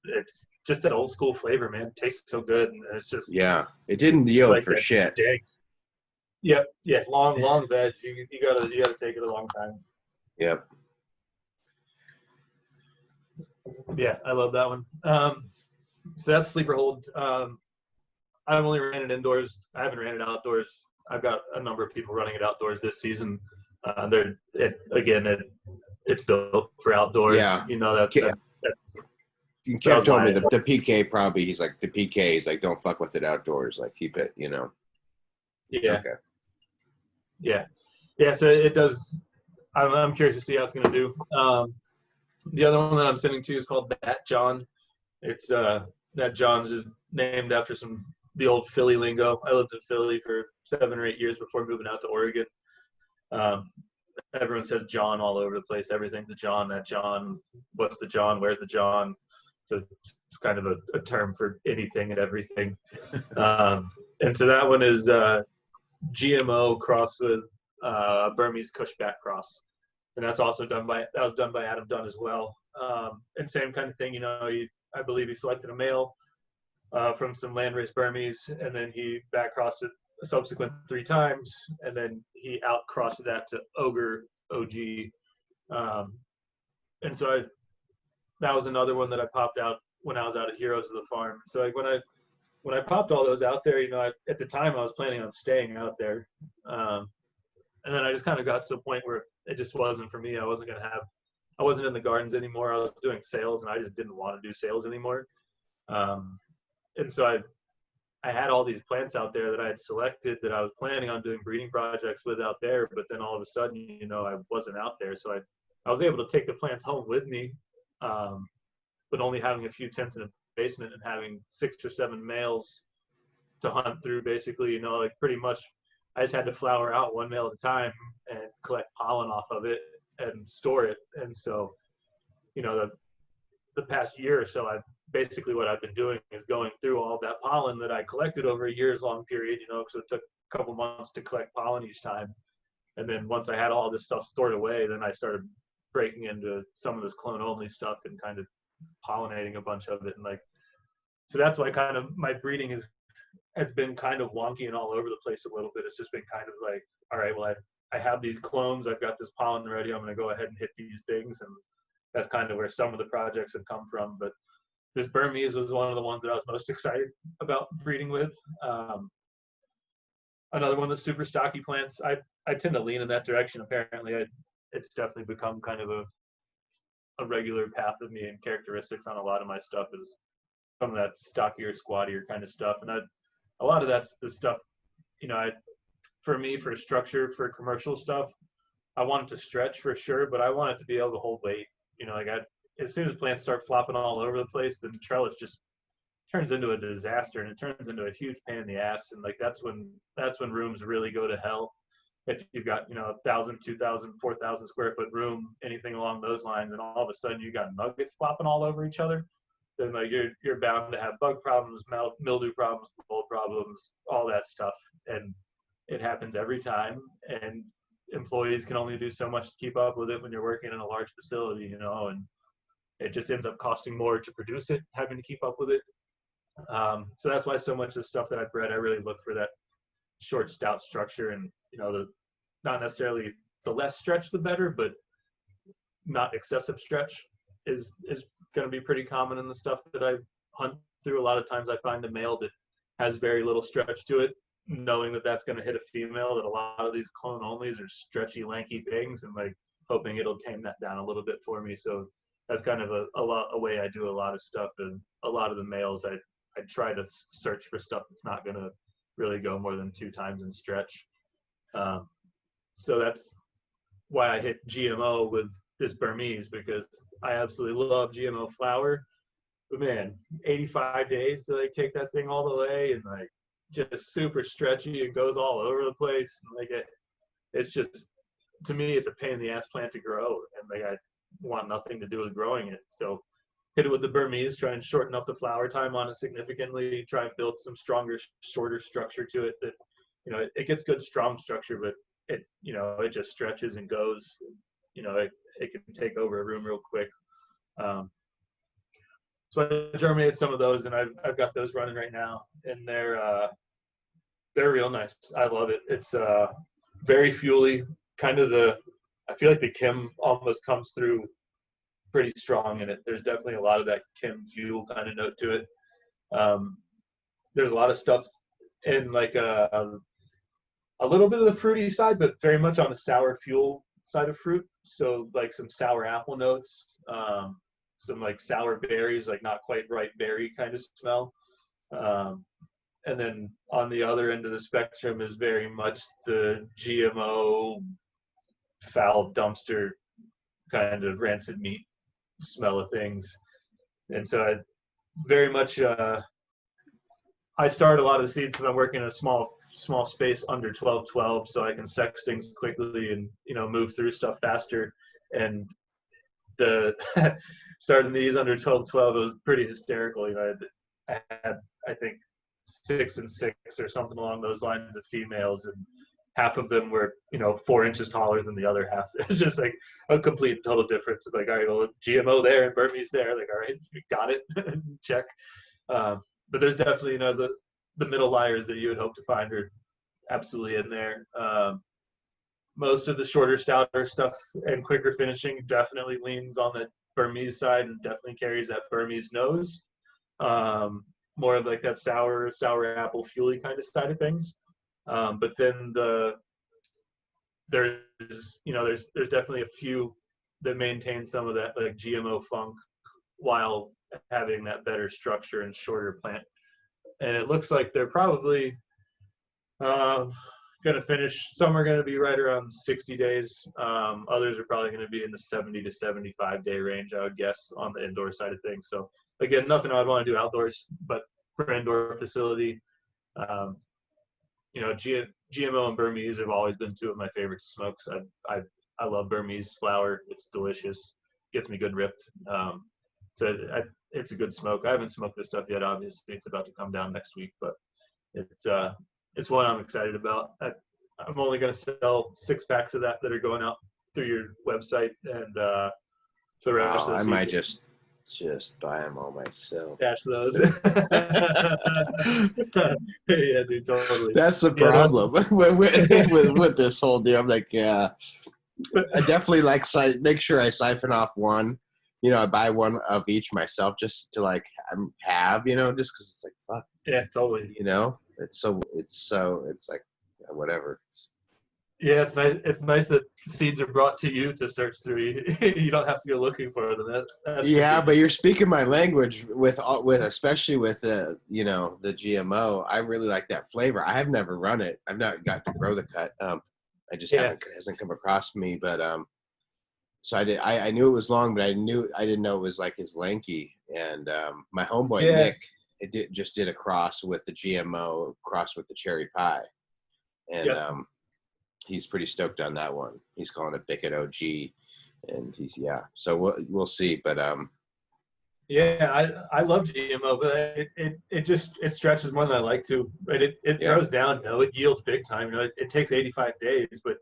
it's just that old school flavor, man. It tastes so good, and it's just Yeah, it didn't I yield like for that shit. dank. Yep, yeah, long veg. You gotta take it a long time. Yep. Yeah, I love that one. So that's sleeper hold. I've only ran it indoors. I haven't ran it outdoors. I've got a number of people running it outdoors this season. It's built for outdoors. Yeah. You know that's that Kev was told me why. the PK probably, he's like, the PK is like, don't fuck with it outdoors, like keep it, you know. Yeah, Okay. yeah. So it does. I'm curious to see how it's gonna do. The other one that I'm sending to you is called That John. It's That John's is named after the old Philly lingo. I lived in Philly for 7 or 8 years before moving out to Oregon. Um, Everyone says John all over the place. Everything's a John. That John. What's the John? Where's the John? So it's kind of a term for anything and everything. And so that one is GMO crossed with Burmese Cushback cross, and that was done by Adam Dunn as well. And same kind of thing, you know. I believe he selected a male from some landrace Burmese, and then he back crossed it a subsequent 3 times, and then he out crossed that to Ogre OG. And so that was another one that I popped out when I was out at Heroes of the Farm. So like when I popped all those out there, you know, at the time I was planning on staying out there. And then I just kind of got to a point where it just wasn't for me. I wasn't in the gardens anymore. I was doing sales, and I just didn't want to do sales anymore. And so I had all these plants out there that I had selected that I was planning on doing breeding projects with out there, but then all of a sudden, you know, I wasn't out there. So I was able to take the plants home with me, but only having a few tents in a basement and having 6 or 7 males to hunt through, basically, you know, like pretty much I just had to flower out 1 male at a time and collect pollen off of it and store it. And so, you know, the past year or so, what I've been doing is going through all that pollen that I collected over a year's long period, you know, because it took a couple months to collect pollen each time. And then once I had all this stuff stored away, then I started breaking into some of this clone only stuff and kind of pollinating a bunch of it. And like, so that's why kind of my breeding has been kind of wonky and all over the place a little bit. It's just been kind of like, all right, well, I have these clones, I've got this pollen ready, I'm going to go ahead and hit these things. And that's kind of where some of the projects have come from. But this Burmese was one of the ones that I was most excited about breeding with. Another one that's super stocky plants. I tend to lean in that direction. Apparently, it's definitely become kind of a regular path of me and characteristics on a lot of my stuff is some of that stockier, squattier kind of stuff. And a lot of that's the stuff, you know, for me, for structure, for commercial stuff, I want it to stretch for sure, but I want it to be able to hold weight. You know, like as soon as plants start flopping all over the place, then trellis just turns into a disaster, and it turns into a huge pain in the ass. And like that's when rooms really go to hell. If you've got, you know, 1,000, 2,000, 4,000 square foot room, anything along those lines, and all of a sudden you got nuggets flopping all over each other, then like you're bound to have bug problems, mildew problems, mold problems, all that stuff, and it happens every time. And employees can only do so much to keep up with it when you're working in a large facility, you know, and it just ends up costing more to produce it, having to keep up with it. So that's why so much of the stuff that I bred, I really look for that short, stout structure, and you know, not necessarily the less stretch the better, but not excessive stretch is going to be pretty common in the stuff that I hunt through. A lot of times I find a male that has very little stretch to it, knowing that that's going to hit a female, that a lot of these clone onlys are stretchy, lanky things, and like hoping it'll tame that down a little bit for me. So that's kind of a way I do a lot of stuff. And a lot of the males, I try to search for stuff that's not going to really go more than 2 times in stretch. So that's why I hit GMO with this Burmese, because I absolutely love GMO flower. But man, 85 days to like take that thing all the way, and like just super stretchy and goes all over the place. And like it's just, to me, it's a pain in the ass plant to grow, and like I want nothing to do with growing it. So hit it with the Burmese, try and shorten up the flower time on it significantly, try and build some stronger, shorter structure to it that, you know, it gets good strong structure, but it, you know, it just stretches and goes. You know, it can take over a room real quick. So I germinated some of those, and I've got those running right now, and they're real nice. I love it. It's very fuely, kind of I feel like the Kim almost comes through pretty strong in it. There's definitely a lot of that Kim fuel kind of note to it. There's a lot of stuff in like a little bit of the fruity side, but very much on the sour fuel side of fruit. So like some sour apple notes, some like sour berries, like not quite ripe berry kind of smell. And then on the other end of the spectrum is very much the GMO foul dumpster kind of rancid meat smell of things. And so I very much, I start a lot of the seeds when I'm working in a small space under 12-12, so I can sex things quickly and, you know, move through stuff faster. And the starting these under 12-12, it was pretty hysterical. You know, I had, I think, 6 and 6 or something along those lines of females, and half of them were, you know, 4 inches taller than the other half. It was just like a complete and total difference. Like, all right, well, GMO there and Burmese there. Like, all right, you got it. Check. But there's definitely, you know, the middle liars that you would hope to find are absolutely in there. Most of the shorter, stouter stuff and quicker finishing definitely leans on the Burmese side and definitely carries that Burmese nose. More of like that sour apple fuely kind of side of things. But then there's definitely a few that maintain some of that like GMO funk while having that better structure and shorter plant. And it looks like they're probably going to finish. Some are going to be right around 60 days. Others are probably going to be in the 70 to 75 day range, I would guess, on the indoor side of things. So again, nothing I'd want to do outdoors, but for indoor facility, you know, GMO and Burmese have always been two of my favorite smokes. I love Burmese flower. It's delicious. Gets me good ripped. So it's a good smoke. I haven't smoked this stuff yet. Obviously, it's about to come down next week, but it's one I'm excited about. I'm only going to sell 6 packs of that are going out through your website, and the rest of the I season, might just buy them all myself. stash those. Yeah, dude, totally. That's the problem with this whole deal. I'm like, yeah, I definitely like make sure I siphon off one. You know, I buy one of each myself just to like have, you know, just because it's like, fuck. Yeah, totally. You know, it's like, yeah, whatever. Yeah, it's nice. It's nice that seeds are brought to you to search through. You don't have to go looking for them. Yeah, but you're speaking my language with especially with the, you know, the GMO. I really like that flavor. I have never run it. I've not got to grow the cut. I just hasn't come across me. But so I knew it was long, but I didn't know it was like as lanky. And my homeboy Nick, just did a cross with the GMO, cross with the cherry pie, and he's pretty stoked on that one. He's calling it Bicket OG, and so we'll see. But yeah, I love GMO, but it stretches more than I like to. But it throws down. You know, it yields big time. You know, it takes 85 days, but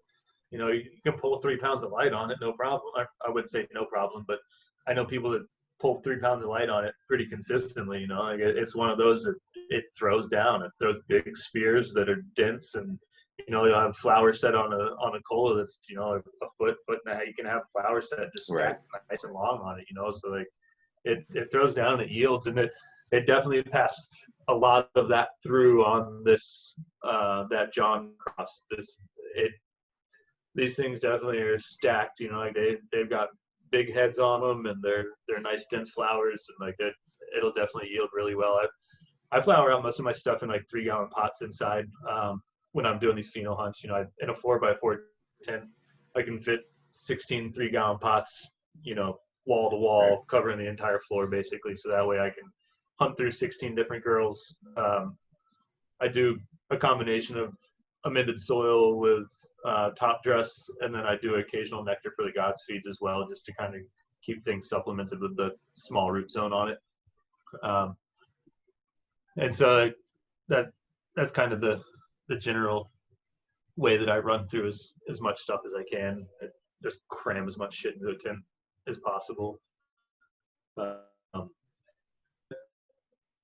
you know, you can pull 3 pounds of light on it, no problem. I wouldn't say no problem, but I know people that pull 3 pounds of light on it pretty consistently. You know, like it's one of those that it throws down. It throws big spears that are dense, and you know, you'll have flowers set on a cola that's, you know, a foot and a half. You can have flowers set just stacked nice and long on it. You know, so like it throws down, it yields, and it definitely passed a lot of that through on this that John cross. These things definitely are stacked, you know, like they've got big heads on them, and they're nice dense flowers, and like it'll definitely yield really well. I flower out most of my stuff in like 3-gallon pots inside when I'm doing these pheno hunts. You know, in a 4x4 tent, I can fit 16 3-gallon pots, you know, wall to wall, covering the entire floor basically. So that way I can hunt through 16 different girls. I do a combination of amended soil with top dress, and then I do occasional nectar for the gods feeds as well, just to kind of keep things supplemented with the small root zone on it. And so that's kind of the general way that I run through as much stuff as I can. Just cram as much shit into a tin as possible.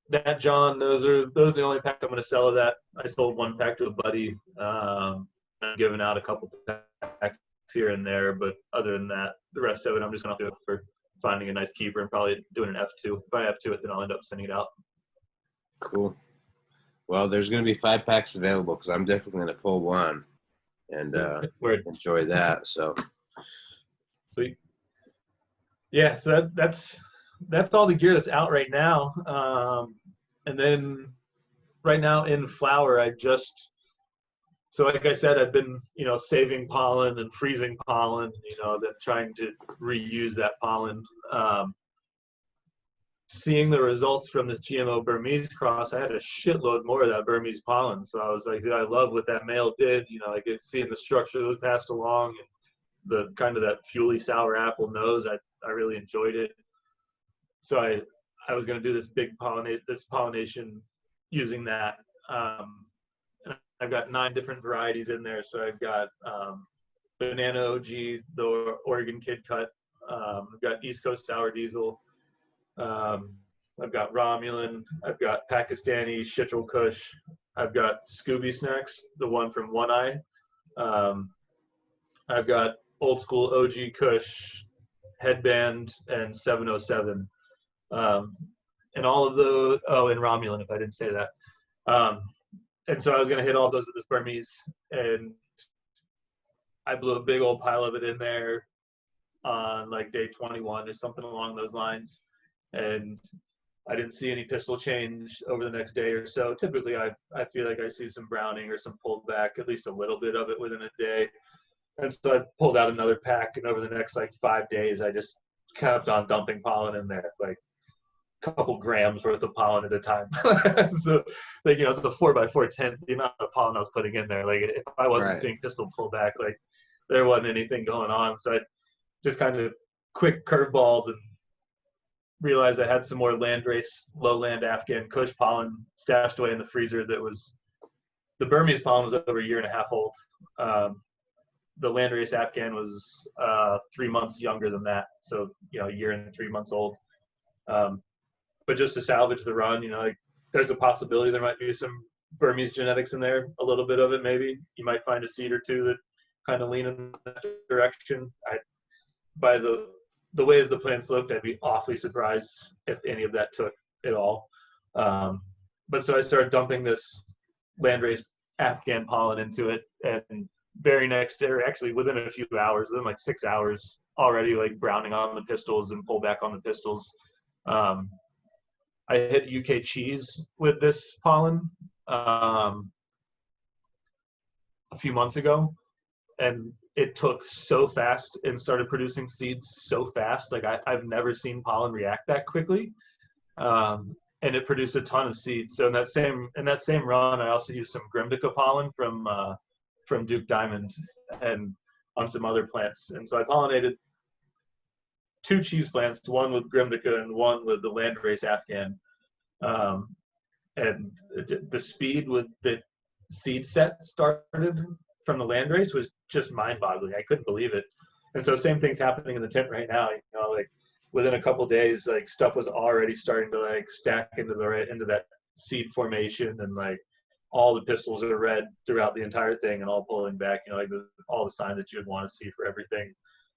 That John, those are the only packs I'm going to sell of that. I sold one pack to a buddy. I'm giving out a couple packs here and there, but other than that, the rest of it I'm just going to do it for finding a nice keeper and probably doing an F2. If I F2 it, then I'll end up sending it out. Cool. Well, there's going to be 5 packs available because I'm definitely going to pull one and enjoy that. So sweet. Yeah, so that's all the gear that's out right now. And then right now in flower, so like I said, I've been, saving pollen and freezing pollen, then trying to reuse that pollen. Seeing the results from this GMO Burmese cross, I had a shitload more of that Burmese pollen. So I was like, dude, I love what that male did. I get seeing the structure that was passed along and the kind of that fuely sour apple nose. I really enjoyed it. So I was going to do this big pollination using that. And I've got 9 different varieties in there. So I've got Banana OG, the Oregon Kid Cut. I've got East Coast Sour Diesel. I've got Romulan. I've got Pakistani Shitral Kush. I've got Scooby Snacks, the one from One Eye. I've got Old School OG Kush, Headband, and 707. And all of those, and Romulan, if I didn't say that. And so I was going to hit all those with this Burmese, and I blew a big old pile of it in there on like day 21 or something along those lines. And I didn't see any pistol change over the next day or so. Typically, I feel like I see some browning or some pullback, at least a little bit of it within a day. And so I pulled out another pack, and over the next like 5 days, I just kept on dumping pollen in there, like a couple grams worth of pollen at a time. So, like, it's a 4x4 tent, the amount of pollen I was putting in there. Like, if I wasn't seeing pistol pullback, like, there wasn't anything going on. So I just kind of quick curveballs and realized I had some more landrace, lowland Afghan Kush pollen stashed away in the freezer. The Burmese pollen was over 1.5 years old. The landrace Afghan was 3 months younger than that, so 1 year and 3 months old. But just to salvage the run, like, there's a possibility there might be some Burmese genetics in there, a little bit of it maybe. You might find a seed or two that kind of lean in that direction. By the way that the plants looked, I'd be awfully surprised if any of that took at all. But so I started dumping this landrace Afghan pollen into it, and very next day, or actually within a few hours, within like 6 hours, already like browning on the pistils and pullback on the pistils. I hit UK cheese with this pollen a few months ago, and it took so fast and started producing seeds so fast. Like I've never seen pollen react that quickly. And it produced a ton of seeds. So in that same run, I also used some Grimdica pollen from Duke Diamond and on some other plants. And so I pollinated 2 cheese plants, one with Grimdica and one with the landrace Afghan. And the speed with the seed set started from the landrace was just mind-boggling. I couldn't believe it. And so same thing's happening in the tent right now. Like within a couple days, like stuff was already starting to like stack into that seed formation, and like all the pistils are red throughout the entire thing and all pulling back. Like all the signs that you would want to see for everything.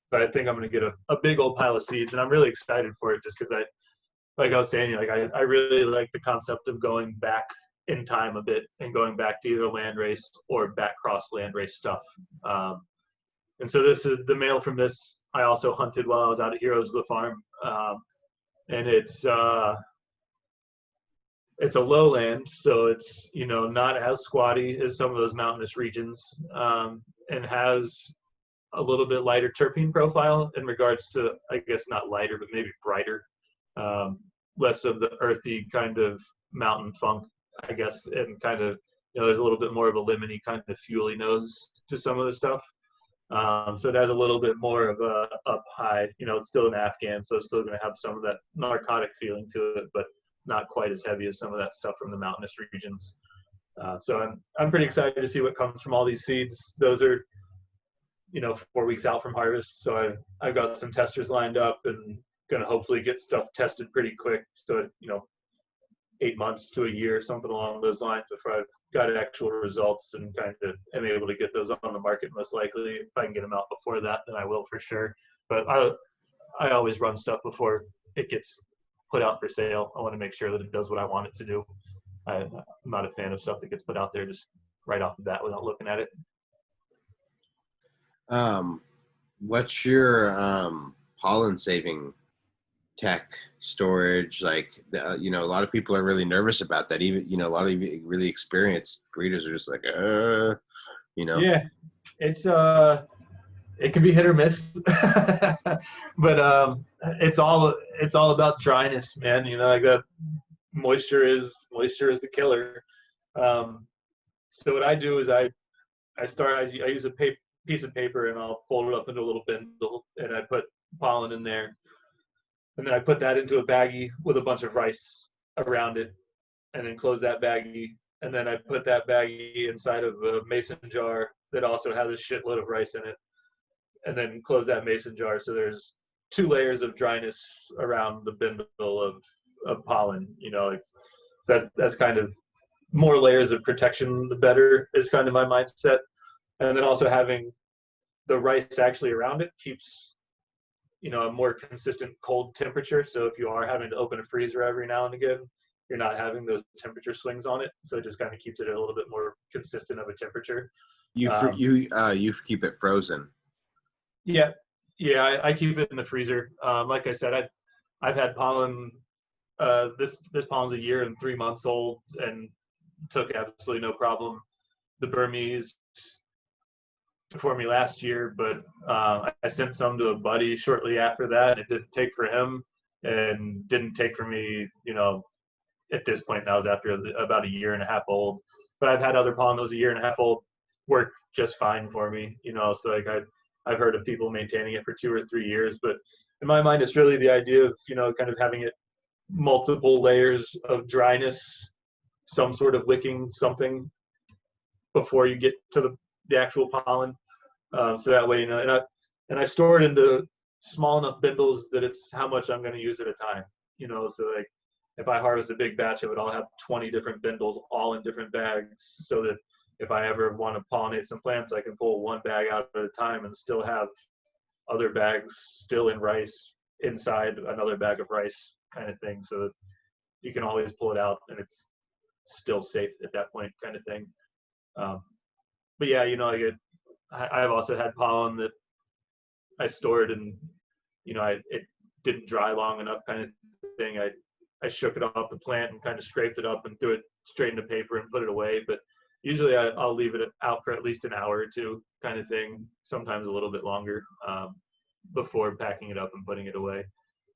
So I think I'm going to get a big old pile of seeds, and I'm really excited for it just because like I was saying, like I really like the concept of going back in time a bit and going back to either landrace or back cross landrace stuff. And so this is the male from this. I also hunted while I was out at Heroes of the Farm, and it's a lowland, so it's not as squatty as some of those mountainous regions, and has a little bit lighter terpene profile in regards to, I guess not lighter, but maybe brighter, less of the earthy kind of mountain funk, I guess, and kind of there's a little bit more of a lemony kind of fuely nose to some of the stuff. So it has a little bit more of a up high. It's still an Afghan, so it's still going to have some of that narcotic feeling to it, but not quite as heavy as some of that stuff from the mountainous regions. So I'm pretty excited to see what comes from all these seeds. Those are 4 weeks out from harvest, so I've got some testers lined up and going to hopefully get stuff tested pretty quick. So 8 months to a year, something along those lines, before I've got actual results and kind of am able to get those on the market. Most likely, if I can get them out before that, then I will for sure. But I always run stuff before it gets put out for sale. I want to make sure that it does what I want it to do. I'm not a fan of stuff that gets put out there just right off the bat without looking at it. What's your pollen saving tech storage? Like, a lot of people are really nervous about that. Even, a lot of really experienced breeders are just like, Yeah, it's it can be hit or miss, but it's all about dryness, man. Like that moisture is the killer. So what I do is I use a piece of paper and I'll fold it up into a little bindle and I put pollen in there. And then I put that into a baggie with a bunch of rice around it and then close that baggie. And then I put that baggie inside of a mason jar that also has a shitload of rice in it. And then close that mason jar. So there's 2 layers of dryness around the bindle of pollen. So that's kind of more layers of protection, the better, is kind of my mindset. And then also having the rice actually around it keeps a more consistent cold temperature. So if you are having to open a freezer every now and again, you're not having those temperature swings on it. So it just kind of keeps it a little bit more consistent of a temperature. You keep it frozen. Yeah, I keep it in the freezer. Like I said, I've had pollen. This pollen's 1 year and 3 months old and took absolutely no problem. The Burmese for me last year, but I sent some to a buddy shortly after that. It didn't take for him and didn't take for me, at this point now is after about 1.5 years old. But I've had other pollen that was 1.5 years old work just fine for me, so like I've heard of people maintaining it for 2 or 3 years, but in my mind, it's really the idea of, kind of having it multiple layers of dryness, some sort of wicking something before you get to the actual pollen. So that way, and I store it into small enough bindles that it's how much I'm going to use at a time. So like if I harvest a big batch, it would all have 20 different bindles, all in different bags, so that if I ever want to pollinate some plants, I can pull 1 bag out at a time and still have other bags still in rice inside another bag of rice, kind of thing, so that you can always pull it out and it's still safe at that point, kind of thing. But yeah, I've also had pollen that I stored and it didn't dry long enough, kind of thing. I shook it off the plant and kind of scraped it up and threw it straight into paper and put it away. But usually I'll leave it out for at least an hour or 2, kind of thing, sometimes a little bit longer, before packing it up and putting it away,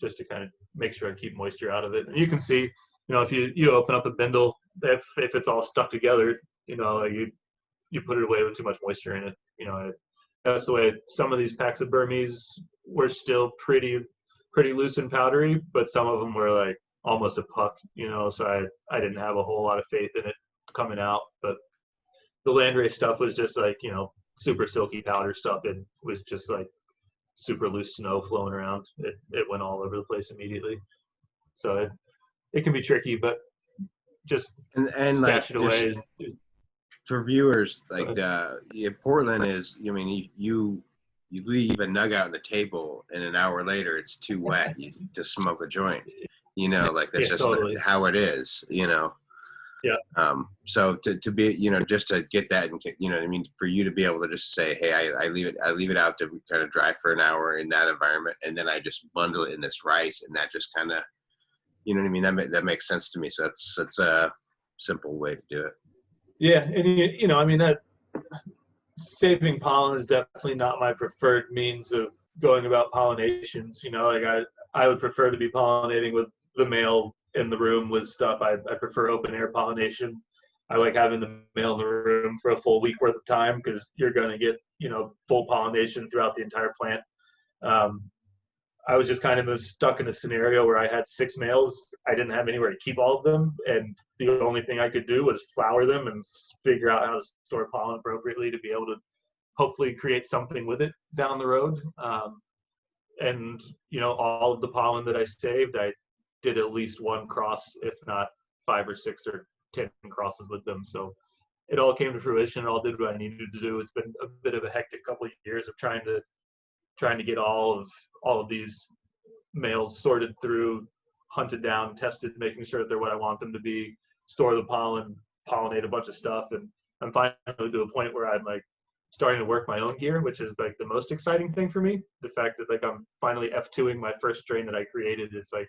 just to kind of make sure I keep moisture out of it. And you can see, if you open up a bindle, if it's all stuck together, you put it away with too much moisture in it. That's the way some of these packs of Burmese were still pretty loose and powdery, but some of them were like almost a puck, so I didn't have a whole lot of faith in it coming out. But the landrace stuff was just like, super silky powder stuff. It was just like super loose snow flowing around. It went all over the place immediately. So it can be tricky, but just and stash like, it away. For viewers, like Portland is, you leave a nug out on the table and an hour later it's too wet to smoke a joint. Like that's just totally how it is. Yeah. So to be, just to get that, and what I mean, for you to be able to just say, hey, I leave it out to kind of dry for an hour in that environment, and then I just bundle it in this rice, and that just kind of, what I mean, that makes sense to me. So that's a simple way to do it. Yeah, and I mean, that saving pollen is definitely not my preferred means of going about pollinations. Like I would prefer to be pollinating with the male in the room with stuff. I prefer open air pollination. I like having the male in the room for a full week worth of time, because you're going to get, full pollination throughout the entire plant. I was just kind of stuck in a scenario where I had 6 males. I didn't have anywhere to keep all of them, and the only thing I could do was flower them and figure out how to store pollen appropriately to be able to hopefully create something with it down the road. And all of the pollen that I saved, I did at least 1 cross, if not 5 or 6 or 10 crosses with them. So it all came to fruition. It all did what I needed to do. It's been a bit of a hectic couple of years of trying to get all of these males sorted through, hunted down, tested, making sure that they're what I want them to be, store the pollen, pollinate a bunch of stuff. And I'm finally to a point where I'm like starting to work my own gear, which is like the most exciting thing for me. The fact that like I'm finally F2ing my first strain that I created is like,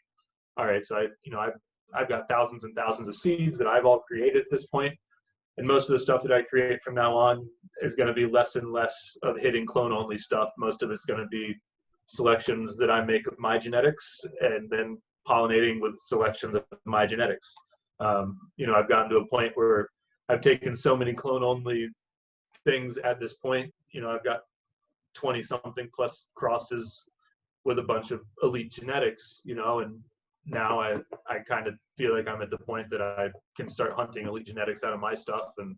all right, so I've got thousands and thousands of seeds that I've all created at this point. And most of the stuff that I create from now on is going to be less and less of hitting clone only stuff. Most of it's going to be selections that I make of my genetics, and then pollinating with selections of my genetics. I've gotten to a point where I've taken so many clone only things at this point. I've got 20 something plus crosses with a bunch of elite genetics, and now I kind of feel like I'm at the point that I can start hunting elite genetics out of my stuff and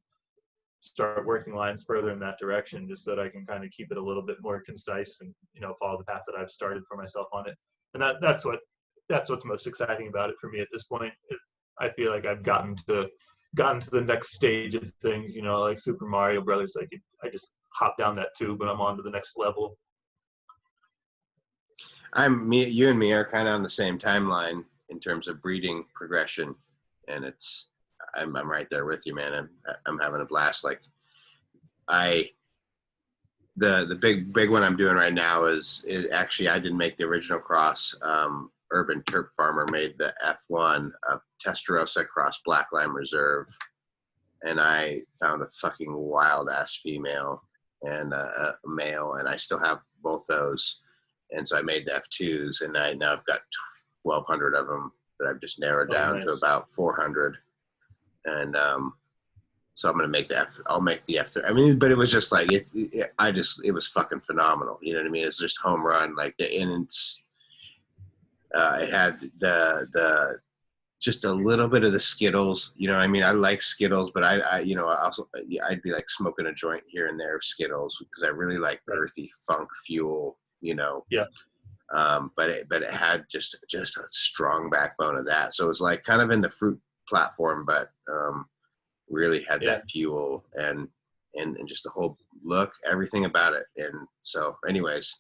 start working lines further in that direction, just so that I can kind of keep it a little bit more concise and follow the path that I've started for myself on it. And that's what's most exciting about it for me at this point. Is I feel like I've gotten to the next stage of things, like Super Mario Brothers. Like I just hop down that tube and I'm on to the next level. You and me are kind of on the same timeline in terms of breeding progression, and I'm right there with you, man. I'm having a blast. Like the big one I'm doing right now is actually, I didn't make the original cross. Urban Terp Farmer made the F1 of Testarossa cross Black Lime Reserve, and I found a fucking wild ass female and a male, and I still have both those. And so I made the F2s, and now I've got 1,200 of them that I've just narrowed down to about 400. And so I'm going to make I'll make the F3. I mean, but it was just like, it was fucking phenomenal. You know what I mean? It's just home run. Like it had the just a little bit of the Skittles. You know what I mean? I like Skittles, but I'd be like smoking a joint here and there of Skittles, because I really like earthy funk fuel. Yeah. But it had just a strong backbone of that. So it was like kind of in the fruit platform, but really had that fuel and just the whole look, everything about it. And so anyways,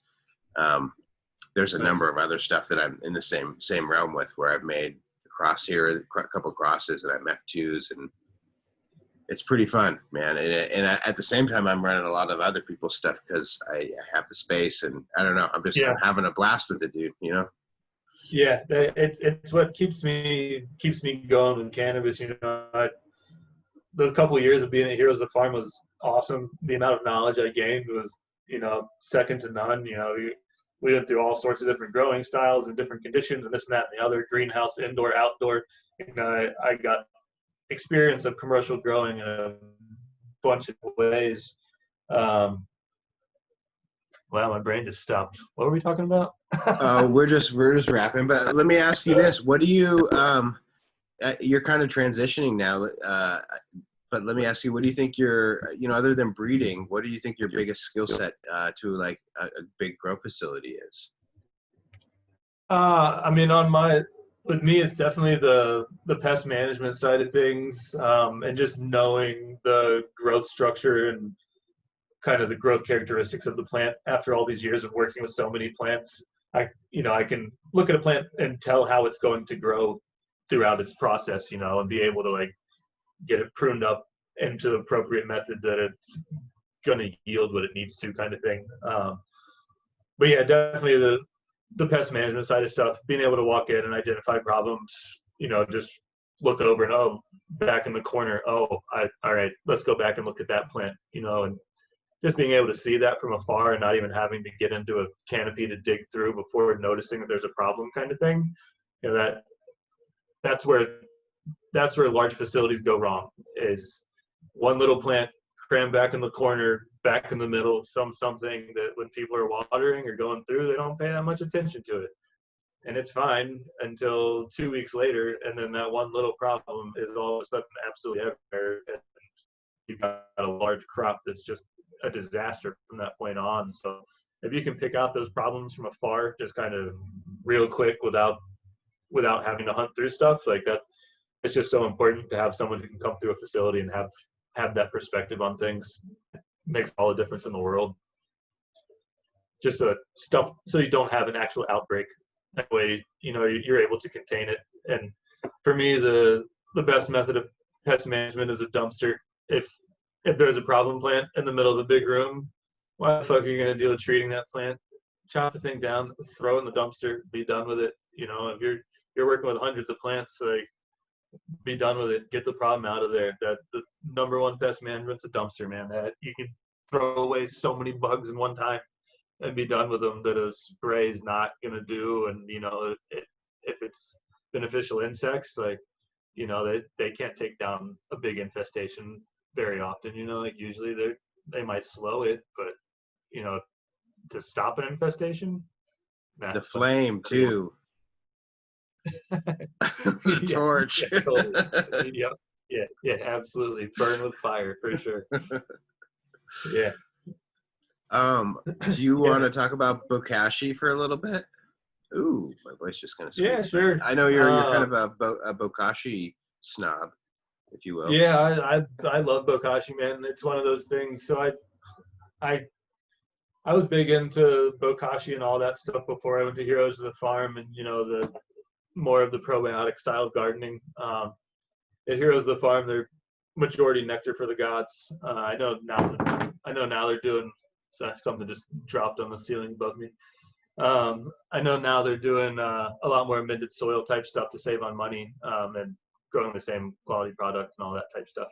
there's a number of other stuff that I'm in the same realm with, where I've made a cross here, a couple of crosses, and I'm F2s, and it's pretty fun, man. And at the same time, I'm running a lot of other people's stuff because I have the space, and I don't know, I'm having a blast with it, dude. Yeah, it's what keeps me going with cannabis. Those couple of years of being at Heroes of Farm was awesome. The amount of knowledge I gained was, second to none. We went through all sorts of different growing styles and different conditions and this and that and the other, greenhouse, indoor, outdoor. I got experience of commercial growing in a bunch of ways. Wow, my brain just stopped. What were we talking about? We're just wrapping. But let me ask you this: what do you? You're kind of transitioning now. But let me ask you: what do you think other than breeding, what do you think your biggest skill set to like a big grow facility is? With me, it's definitely the pest management side of things, and just knowing the growth structure and kind of the growth characteristics of the plant. After all these years of working with so many plants, I can look at a plant and tell how it's going to grow throughout its process, and be able to like get it pruned up into the appropriate method that it's going to yield what it needs to, kind of thing. But yeah, definitely the pest management side of stuff, being able to walk in and identify problems, just look over and, back in the corner, all right, let's go back and look at that plant, and just being able to see that from afar and not even having to get into a canopy to dig through before noticing that there's a problem, kind of thing. That's where large facilities go wrong, is one little plant crammed back in the corner, back in the middle, something that when people are watering or going through, they don't pay that much attention to it. And it's fine until 2 weeks later, and then that one little problem is all of a sudden absolutely everywhere, and you've got a large crop that's just a disaster from that point on. So if you can pick out those problems from afar, just kind of real quick without having to hunt through stuff like that, it's just so important to have someone who can come through a facility and have that perspective on things. It makes all the difference in the world. Just stuff so you don't have an actual outbreak. That way, you're able to contain it. And for me, the best method of pest management is a dumpster. If there's a problem plant in the middle of the big room, why the fuck are you gonna deal with treating that plant? Chop the thing down, throw it in the dumpster, be done with it. If you're working with hundreds of plants, like, be done with it. Get the problem out of there. That the number one pest management's a dumpster, man. That you can throw away so many bugs in one time and be done with them that a spray is not gonna do. And if it's beneficial insects, like, they can't take down a big infestation very often. Like, usually they might slow it, but to stop an infestation, the flame too. The torch. Yeah, totally. Yep. Yeah, absolutely. Burn with fire for sure. Yeah. Do you want to talk about Bokashi for a little bit? Ooh, my voice just kind of squeaked. Yeah, sure. I know you're kind of a Bokashi snob, if you will. Yeah, I love Bokashi, man. It's one of those things. So I was big into Bokashi and all that stuff before I went to Heroes of the Farm and the more of the probiotic style of gardening. At Heroes of the Farm, they're majority nectar for the gods. I know now they're doing something just dropped on the ceiling above me. I know now they're doing a lot more amended soil type stuff to save on money and growing the same quality product and all that type stuff.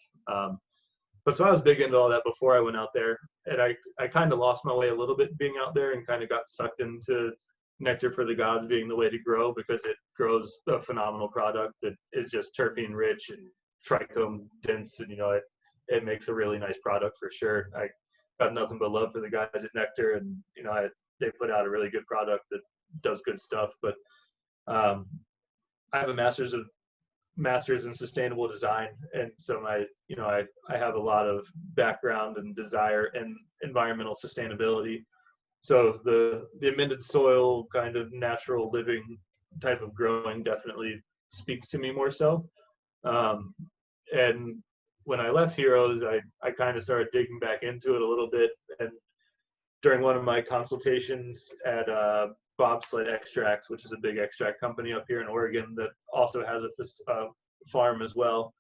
But so I was big into all that before I went out there, and I kind of lost my way a little bit being out there and kind of got sucked into nectar for the gods being the way to grow, because it grows a phenomenal product that is just terpene rich and trichome dense, and it makes a really nice product for sure. I got nothing but love for the guys at Nectar, and they put out a really good product that does good stuff. But I have a master's in sustainable design, and so I have a lot of background and desire in environmental sustainability. So the amended soil kind of natural living type of growing definitely speaks to me more so. And when I left Heroes, I kind of started digging back into it a little bit. And during one of my consultations at Bobsled Extracts, which is a big extract company up here in Oregon that also has a farm as well,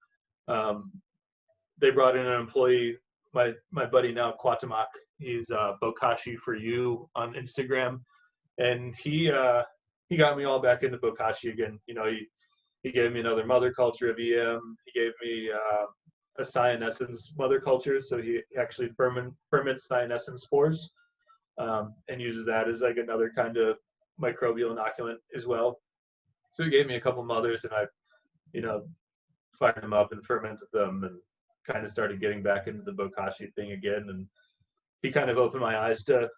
they brought in an employee, my buddy now, Quatamak. He's Bokashi for You on Instagram, and he got me all back into Bokashi again. He gave me another mother culture of EM. He gave me a cyanescens mother culture, so he actually ferments cyanescens spores and uses that as like another kind of microbial inoculant as well. So he gave me a couple mothers, and I, fired them up and fermented them and kind of started getting back into the Bokashi thing again. And he kind of opened my eyes to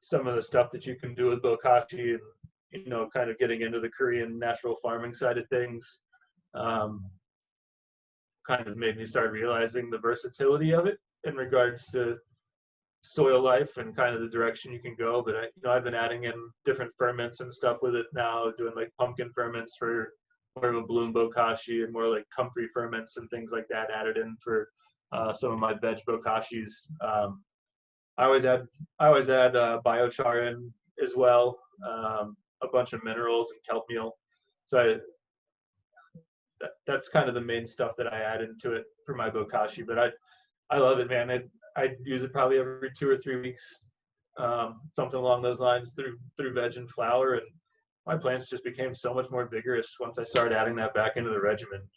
some of the stuff that you can do with Bokashi, and kind of getting into the Korean natural farming side of things. Kind of made me start realizing the versatility of it in regards to soil life and kind of the direction you can go. But I've been adding in different ferments and stuff with it now, doing like pumpkin ferments for more of a bloom Bokashi, and more like comfrey ferments and things like that added in for some of my veg Bokashis. I always add biochar in as well, a bunch of minerals and kelp meal. So that's kind of the main stuff that I add into it for my Bokashi. But I love it, man. I use it probably every 2 or 3 weeks, something along those lines, through veg and flower, and my plants just became so much more vigorous once I started adding that back into the regimen.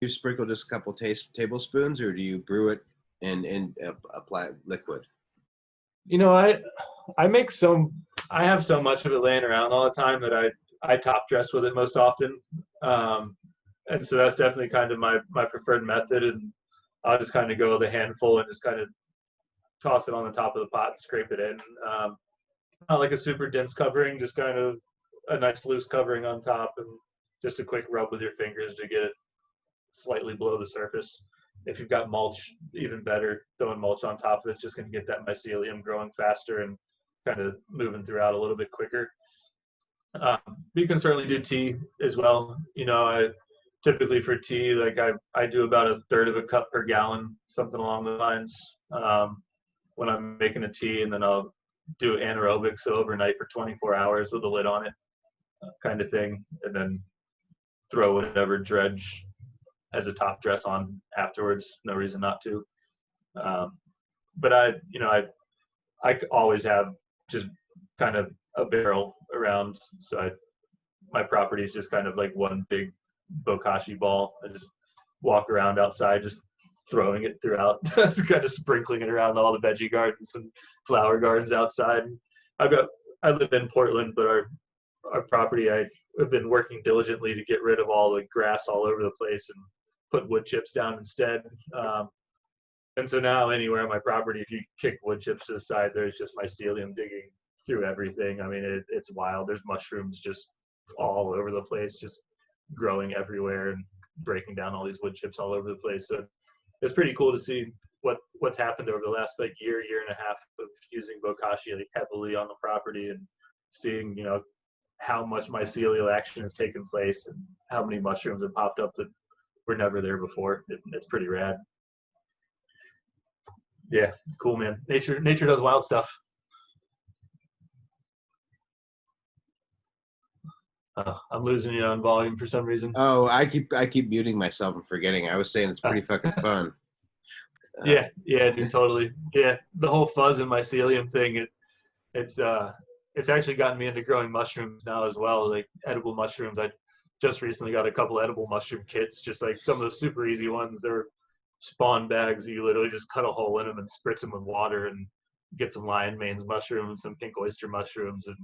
You sprinkle just a couple tablespoons, or do you brew it and apply liquid? I have so much of it laying around all the time that I top dress with it most often. and so that's definitely kind of my preferred method. And I'll just kind of go with a handful and just kind of toss it on the top of the pot and scrape it in. Not like a super dense covering, just kind of a nice loose covering on top, and just a quick rub with your fingers to get it slightly below the surface. If you've got mulch, even better. Throwing mulch on top of it's just going to get that mycelium growing faster and kind of moving throughout a little bit quicker. You can certainly do tea as well. You know, I typically for tea, like I do about a third of a cup per gallon, something along the lines, when I'm making a tea, and then I'll do anaerobic, so overnight for 24 hours with a lid on it, kind of thing, and then throw whatever dredge as a top dress on afterwards. No reason not to. But I always have just kind of a barrel around, so my property is just kind of like one big Bokashi ball. I just walk around outside, just throwing it throughout, just kind of sprinkling it around all the veggie gardens and flower gardens outside. I live in Portland, but our property, I have been working diligently to get rid of all the grass all over the place and put wood chips down instead. And so now anywhere on my property, if you kick wood chips to the side, there's just mycelium digging through everything. I mean, it's wild. There's mushrooms just all over the place, just growing everywhere and breaking down all these wood chips all over the place. So it's pretty cool to see what's happened over the last like year and a half of using Bokashi like heavily on the property, and seeing, you know, how much mycelial action has taken place and how many mushrooms have popped up that were never there before. It's pretty rad. Yeah, it's cool, man. Nature does wild stuff. I'm losing you on volume for some reason. Oh, I keep muting myself and forgetting. I was saying it's pretty fucking fun. Yeah, dude, totally. Yeah, the whole fuzz and mycelium thing. It's actually gotten me into growing mushrooms now as well, like edible mushrooms. I just recently got a couple edible mushroom kits, just like some of the super easy ones. They're spawn bags that you literally just cut a hole in them and spritz them with water and get some lion manes mushrooms, some pink oyster mushrooms. And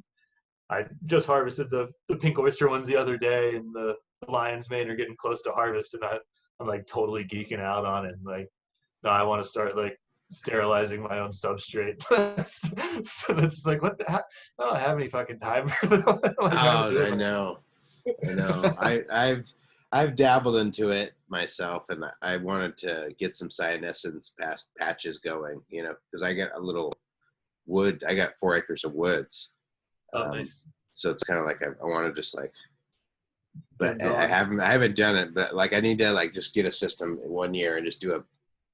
I just harvested the pink oyster ones the other day, and the lion's mane are getting close to harvest, and I'm like totally geeking out on it. And like, no, I want to start like sterilizing my own substrate. So it's like, what the heck? I don't have any fucking time for that. I know. I've dabbled into it myself, and I wanted to get some cyanescence patches going, you know, because I get a little wood. I got 4 acres of woods. Nice. So it's kind of like I want to just like, but I haven't done it. But like I need to like just get a system in 1 year and just do a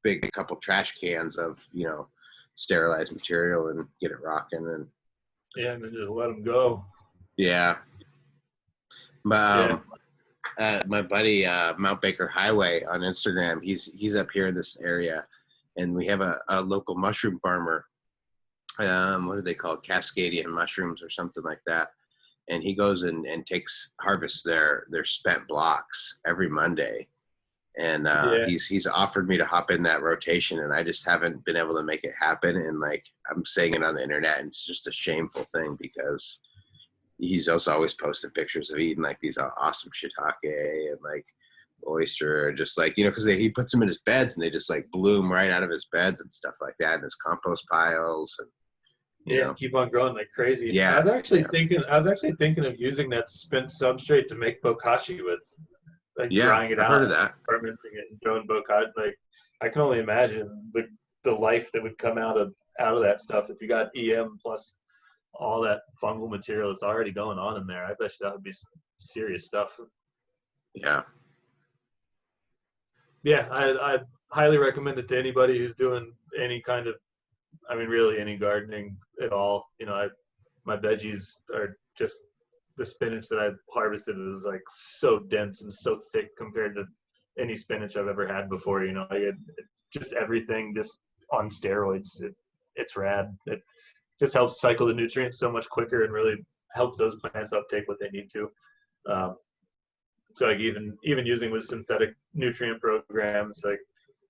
big couple trash cans of, you know, sterilized material and get it rocking. And yeah, and then just let them go. Yeah. My buddy Mount Baker Highway on Instagram, he's up here in this area, and we have a local mushroom farmer. What do they call it? Cascadian mushrooms or something like that. And he goes and harvests their spent blocks every Monday. And he's offered me to hop in that rotation, and I just haven't been able to make it happen. And like I'm saying it on the internet, and it's just a shameful thing because he's also always posted pictures of eating like these awesome shiitake and like oyster, just like, you know, because he puts them in his beds and they just like bloom right out of his beds and stuff like that, and his compost piles. And you know, keep on growing like crazy. Yeah, I was actually thinking of using that spent substrate to make Bokashi with, like drying it out, heard of that, fermenting it, and throwing Bokashi. Like I can only imagine the life that would come out of that stuff if you got EM plus all that fungal material that's already going on in there. I bet you that would be some serious stuff. Yeah, I highly recommend it to anybody who's doing any kind of, I mean, really any gardening at all. You know, my veggies are just, the spinach that I've harvested is like so dense and so thick compared to any spinach I've ever had before. You know, I get just everything just on steroids. It's rad. It just helps cycle the nutrients so much quicker and really helps those plants uptake what they need to. So like even using with synthetic nutrient programs, like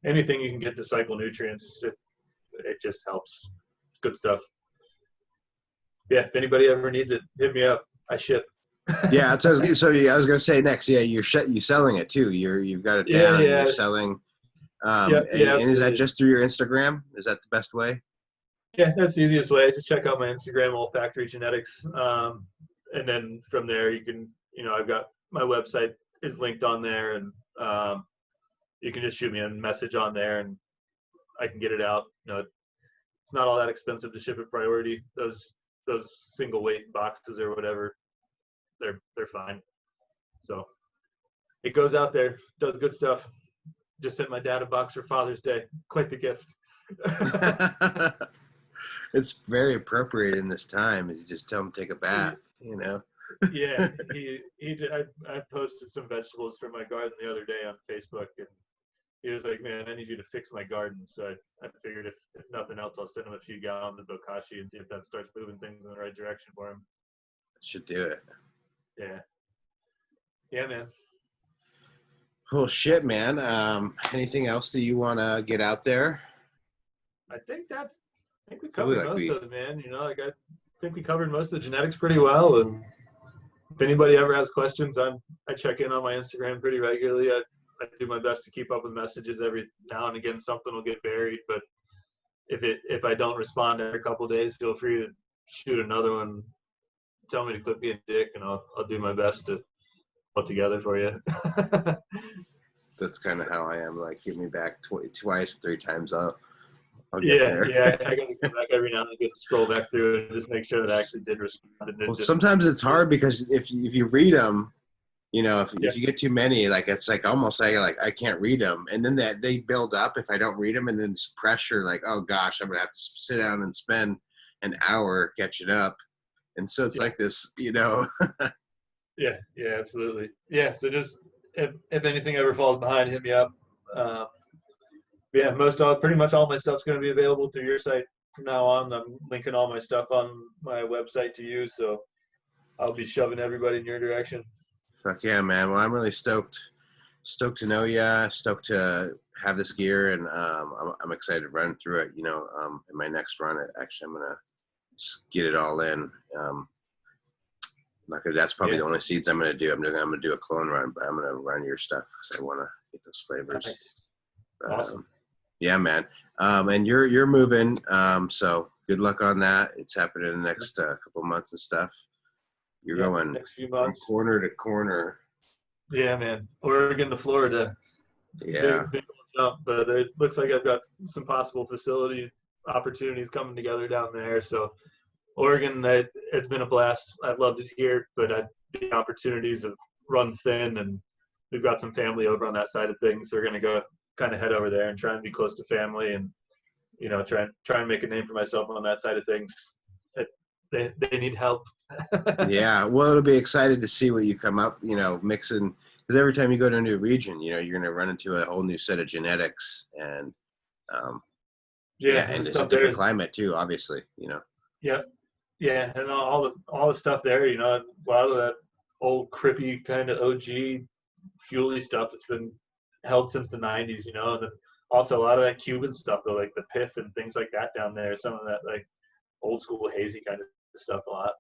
anything you can get to cycle nutrients, it just helps. It's good stuff. Yeah, if anybody ever needs it, hit me up. I ship. Yeah, so yeah, I was gonna say next. Yeah, you selling it too. You've got it Yeah, down and you're yeah, selling. yeah, yeah, And is that absolutely. just through your Instagram? Is that the best way? Yeah, that's the easiest way. Just check out my Instagram, Olfactory Genetics, and then from there you can, I've got my website is linked on there, and you can just shoot me a message on there, and I can get it out. It's not all that expensive to ship it priority. Those single weight boxes or whatever, they're fine. So it goes out there, does good stuff. Just sent my dad a box for Father's Day. Quite the gift. It's very appropriate in this time. Is you just tell him to take a bath, you know? Yeah, I posted some vegetables from my garden the other day on Facebook, and he was like, "Man, I need you to fix my garden." So I figured if nothing else, I'll send him a few gallons of Bokashi and see if that starts moving things in the right direction for him. Should do it. Yeah, yeah, man. Cool shit, man. Anything else that you want to get out there? I think we Probably covered like most we. of it, man. I think we covered most of the genetics pretty well. And if anybody ever has questions, I check in on my Instagram pretty regularly. I do my best to keep up with messages. Every now and again something will get buried, but if I don't respond every couple of days, feel free to shoot another one. Tell me to quit being a dick, and I'll do my best to put together for you. That's kind of how I am. Like, get me back twice, three times. I'll get Yeah, there. yeah. I gotta go back every now and again, scroll back through it, and just make sure that I actually did respond and Well, didn't just. sometimes it's hard because if you read them, Yeah, if you get too many, like it's like almost like I can't read them, and then that they build up if I don't read them, and then it's pressure like, oh gosh, I'm gonna have to sit down and spend an hour catching up, and so it's yeah, like this. yeah, yeah, absolutely. Yeah. So just if anything ever falls behind, hit me up. Um, yeah, pretty much all my stuff's going to be available through your site from now on. I'm linking all my stuff on my website to you, so I'll be shoving everybody in your direction. Fuck yeah, man. Well, I'm really stoked to know ya, stoked to have this gear, and I'm excited to run through it. In my next run, actually, I'm gonna just get it all in. That's probably Yeah, the only seeds I'm gonna do. I'm gonna do a clone run, but I'm gonna run your stuff because I want to get those flavors. nice, But awesome. yeah, man. And you're moving. So good luck on that. It's happening in the next couple months and stuff. You're Yep, going next few from months. corner to corner. Yeah, man. Oregon to Florida, Yeah. big jump, but it looks like I've got some possible facility opportunities coming together down there. So Oregon, it's been a blast. I've loved it here, but the opportunities have run thin, and we've got some family over on that side of things. So we're going to go kind of head over there and try and be close to family, and try and make a name for myself on that side of things. They need help. Yeah. Well, it'll be excited to see what you come up, mixing, because every time you go to a new region, you're going to run into a whole new set of genetics and, um, Yeah, yeah. and the And it's a stuff there different is, climate too, obviously. yeah, yeah, and all the stuff there. A lot of that old crippy kind of OG fuely stuff that's been held since the '90s. And then also a lot of that Cuban stuff, though, like the piff and things like that down there. Some of that like old school hazy kind of stuff a lot.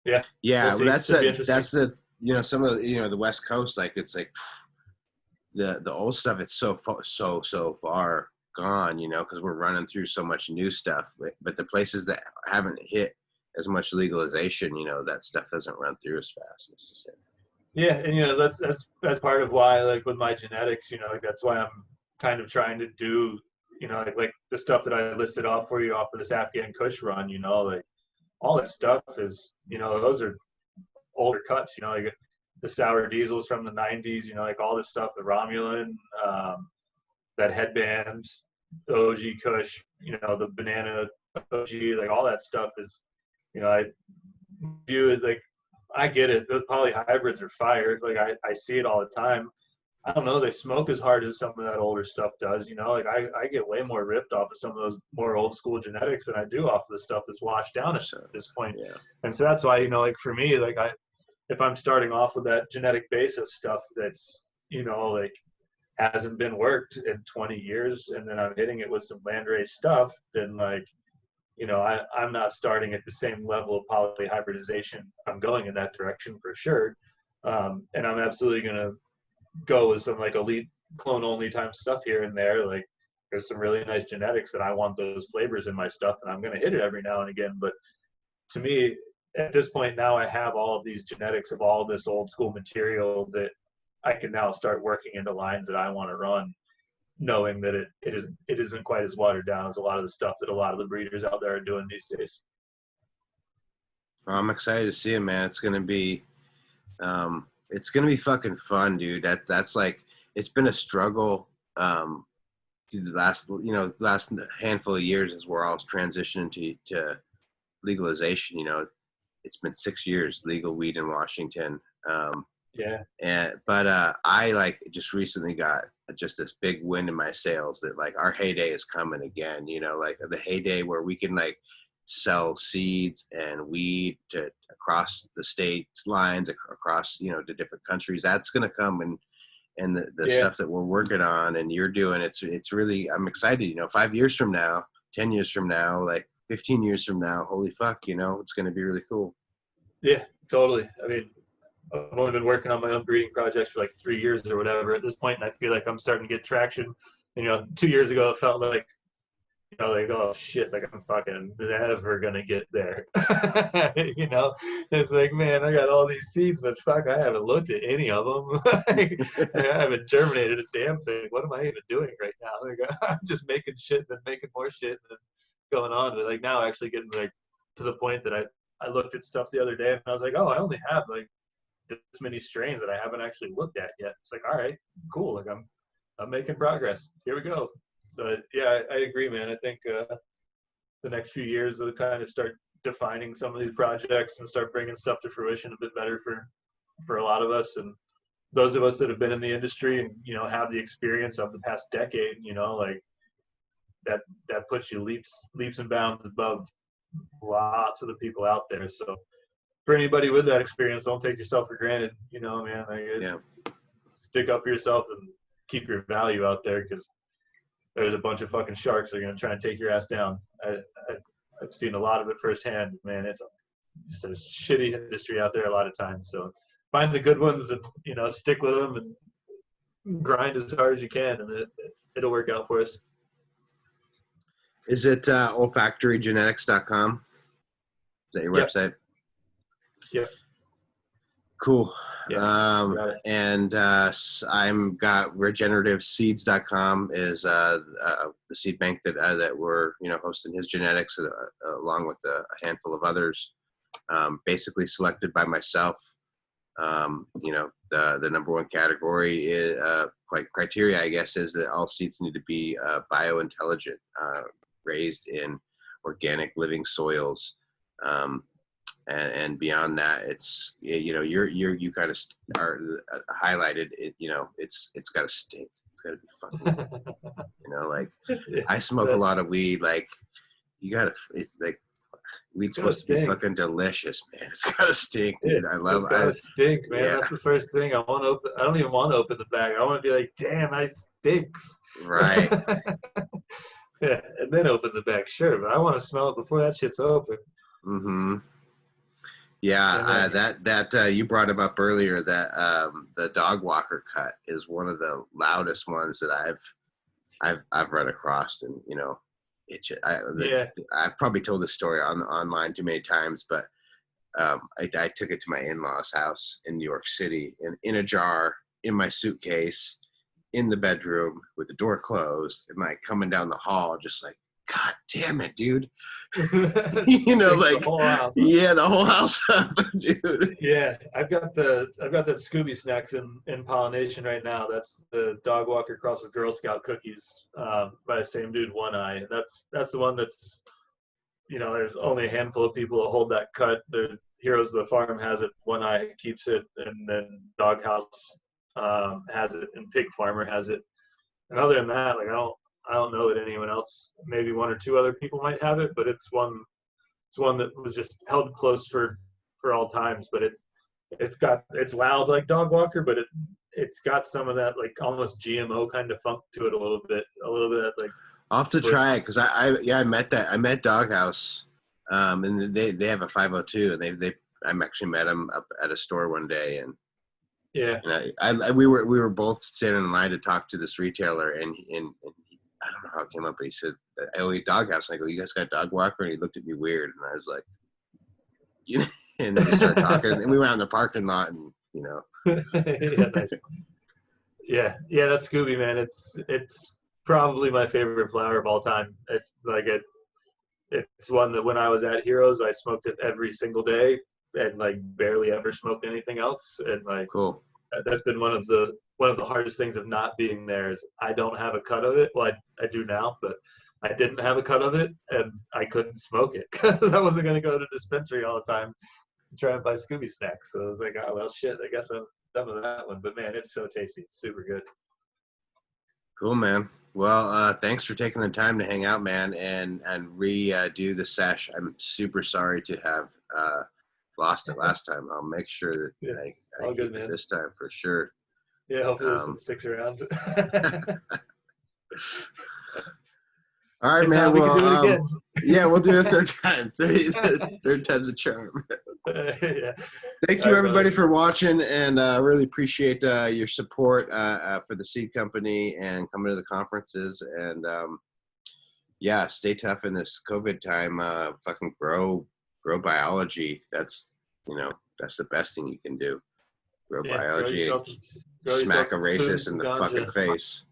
Yeah, we'll Yeah. Well, see. Should be interesting. some of the West Coast, like it's like the old stuff, it's so far gone, because we're running through so much new stuff. But the places that haven't hit as much legalization, that stuff doesn't run through as fast necessarily. Yeah, and that's part of why, like with my genetics, like that's why I'm kind of trying to do, like the stuff that I listed off for you off of this Afghan Kush run. Like all that stuff is, those are older cuts. Like the sour diesels from the '90s. Like all this stuff, the Romulan, that headband, the OG Kush, the banana OG, like all that stuff is, I view it like I get it. Those poly hybrids are fire. Like I see it all the time. I don't know. They smoke as hard as some of that older stuff does. Like I get way more ripped off of some of those more old school genetics than I do off of the stuff that's washed down at So this point. yeah. And so that's why, like for me, like if I'm starting off with that genetic base of stuff that's, like hasn't been worked in 20 years, and then I'm hitting it with some landrace stuff, then like I'm not starting at the same level of polyhybridization. I'm going in that direction for sure. And I'm absolutely going to go with some like elite clone only type stuff here and there. Like there's some really nice genetics that I want those flavors in my stuff, and I'm going to hit it every now and again. But to me, at this point now, I have all of these genetics of all this old school material that I can now start working into lines that I want to run, knowing that it isn't quite as watered down as a lot of the stuff that a lot of the breeders out there are doing these days. Well, I'm excited to see it, man. It's gonna be fucking fun, dude. That's like, it's been a struggle through the last handful of years as we're all transitioning to legalization. It's been 6 years legal weed in Washington. But I like just recently got just this big wind in my sails that like our heyday is coming again. Like the heyday where we can like sell seeds and weed to across the states lines, across to different countries. That's gonna come, and the stuff that we're working on and you're doing, it's really, I'm excited. 5 years from now, 10 years from now, like 15 years from now, holy fuck, it's gonna be really cool. Yeah, totally. I mean, I've only been working on my own breeding projects for like 3 years or whatever at this point, and I feel like I'm starting to get traction. 2 years ago it felt like, like, oh shit, like I'm fucking never gonna get there. It's like, man, I got all these seeds, but fuck, I haven't looked at any of them. I haven't germinated a damn thing. What am I even doing right now? Like, I'm just making shit and then making more shit and then going on. But like now, actually getting like to the point that I looked at stuff the other day and I was like, oh, I only have like this many strains that I haven't actually looked at yet. It's like, all right, cool. Like I'm making progress. Here we go. So yeah, I agree, man. I think the next few years will kind of start defining some of these projects and start bringing stuff to fruition a bit better for a lot of us, and those of us that have been in the industry and have the experience of the past decade. Like that puts you leaps and bounds above lots of the people out there. So for anybody with that experience, don't take yourself for granted. Man, stick up for yourself and keep your value out there, because there's a bunch of fucking sharks that are going to try and take your ass down. I've seen a lot of it firsthand, man. It's a shitty industry out there a lot of times. So find the good ones and, stick with them and grind as hard as you can, and it'll work out for us. Is it olfactorygenetics.com? Is that your website? Yep. Cool. Yeah, and I'm got regenerativeseeds.com is the seed bank that we're hosting his genetics along with a handful of others, basically selected by myself. The number one category is criteria, I guess, is that all seeds need to be biointelligent, raised in organic living soils. And beyond that, it's you kind of are highlighted. It's got to stink. It's got to be fucking. Like I smoke a lot of weed. Like you gotta. It's like weed's supposed to be fucking delicious, man. It's gotta stink, dude. I love it. Stink, man. Yeah. That's the first thing I want to open. I don't even want to open the bag. I want to be like, damn, I stinks. Right. Yeah, and then open the bag, sure. But I want to smell it before that shit's open. Mm-hmm. Yeah, that you brought him up earlier. That the dog walker cut is one of the loudest ones that I've run across, and I've probably told this story online too many times, but I took it to my in-laws' house in New York City, and in a jar in my suitcase in the bedroom with the door closed, and like coming down the hall, just like, God damn it, dude. Like, the whole house, the whole house up, dude. Yeah, I've got that Scooby Snacks in pollination right now. That's the dog walker crossed with Girl Scout cookies by the same dude, One Eye. That's the one that's, there's only a handful of people that hold that cut. The Heroes of the Farm has it, One Eye keeps it, and then Doghouse has it, and Pig Farmer has it. And other than that, like I don't know that anyone else, maybe one or two other people might have it, but it's one that was just held close for all times. But it's loud like dog walker, but it's got some of that like almost GMO kind of funk to it a little bit like. I'll have to try it because I met Doghouse, and they have a 502, and I actually met him up at a store one day, and yeah, we were both standing in line to talk to this retailer, and he, I don't know how it came up, but he said, "I eat Doghouse," and I go, "You guys got Dog Walker?" And he looked at me weird, and I was like, you know, and then we started talking, and we went out in the parking lot, and you know, yeah, nice. Yeah, that's Scooby, man. It's probably my favorite flower of all time. It's one that when I was at Heroes, I smoked it every single day, and like barely ever smoked anything else. And like, cool. that's been one of the hardest things of not being there is I don't have a cut of it. Well, I do now, but I didn't have a cut of it, and I couldn't smoke it because I wasn't going to go to dispensary all the time to try and buy Scooby snacks. So I was like, oh well, shit. I guess I'm done with that one. But man, it's so tasty. It's super good. Cool, man. Well, thanks for taking the time to hang out, man, and redo the sesh. I'm super sorry to have lost it last time. I'll make sure that I all good, keep it man. this time for sure. Yeah, hopefully this one sticks around. All right, man. We can do it again. Yeah, we'll do it a third time. Third time's a charm. Yeah. Thank you, everybody, for watching, and really appreciate your support for the seed company and coming to the conferences. And yeah, stay tough in this COVID time. Fucking grow biology. That's the best thing you can do. Grow biology and smack a racist in the fucking face.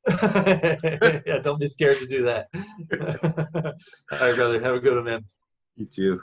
Yeah, don't be scared to do that. All right, brother. Have a good one, man. You too.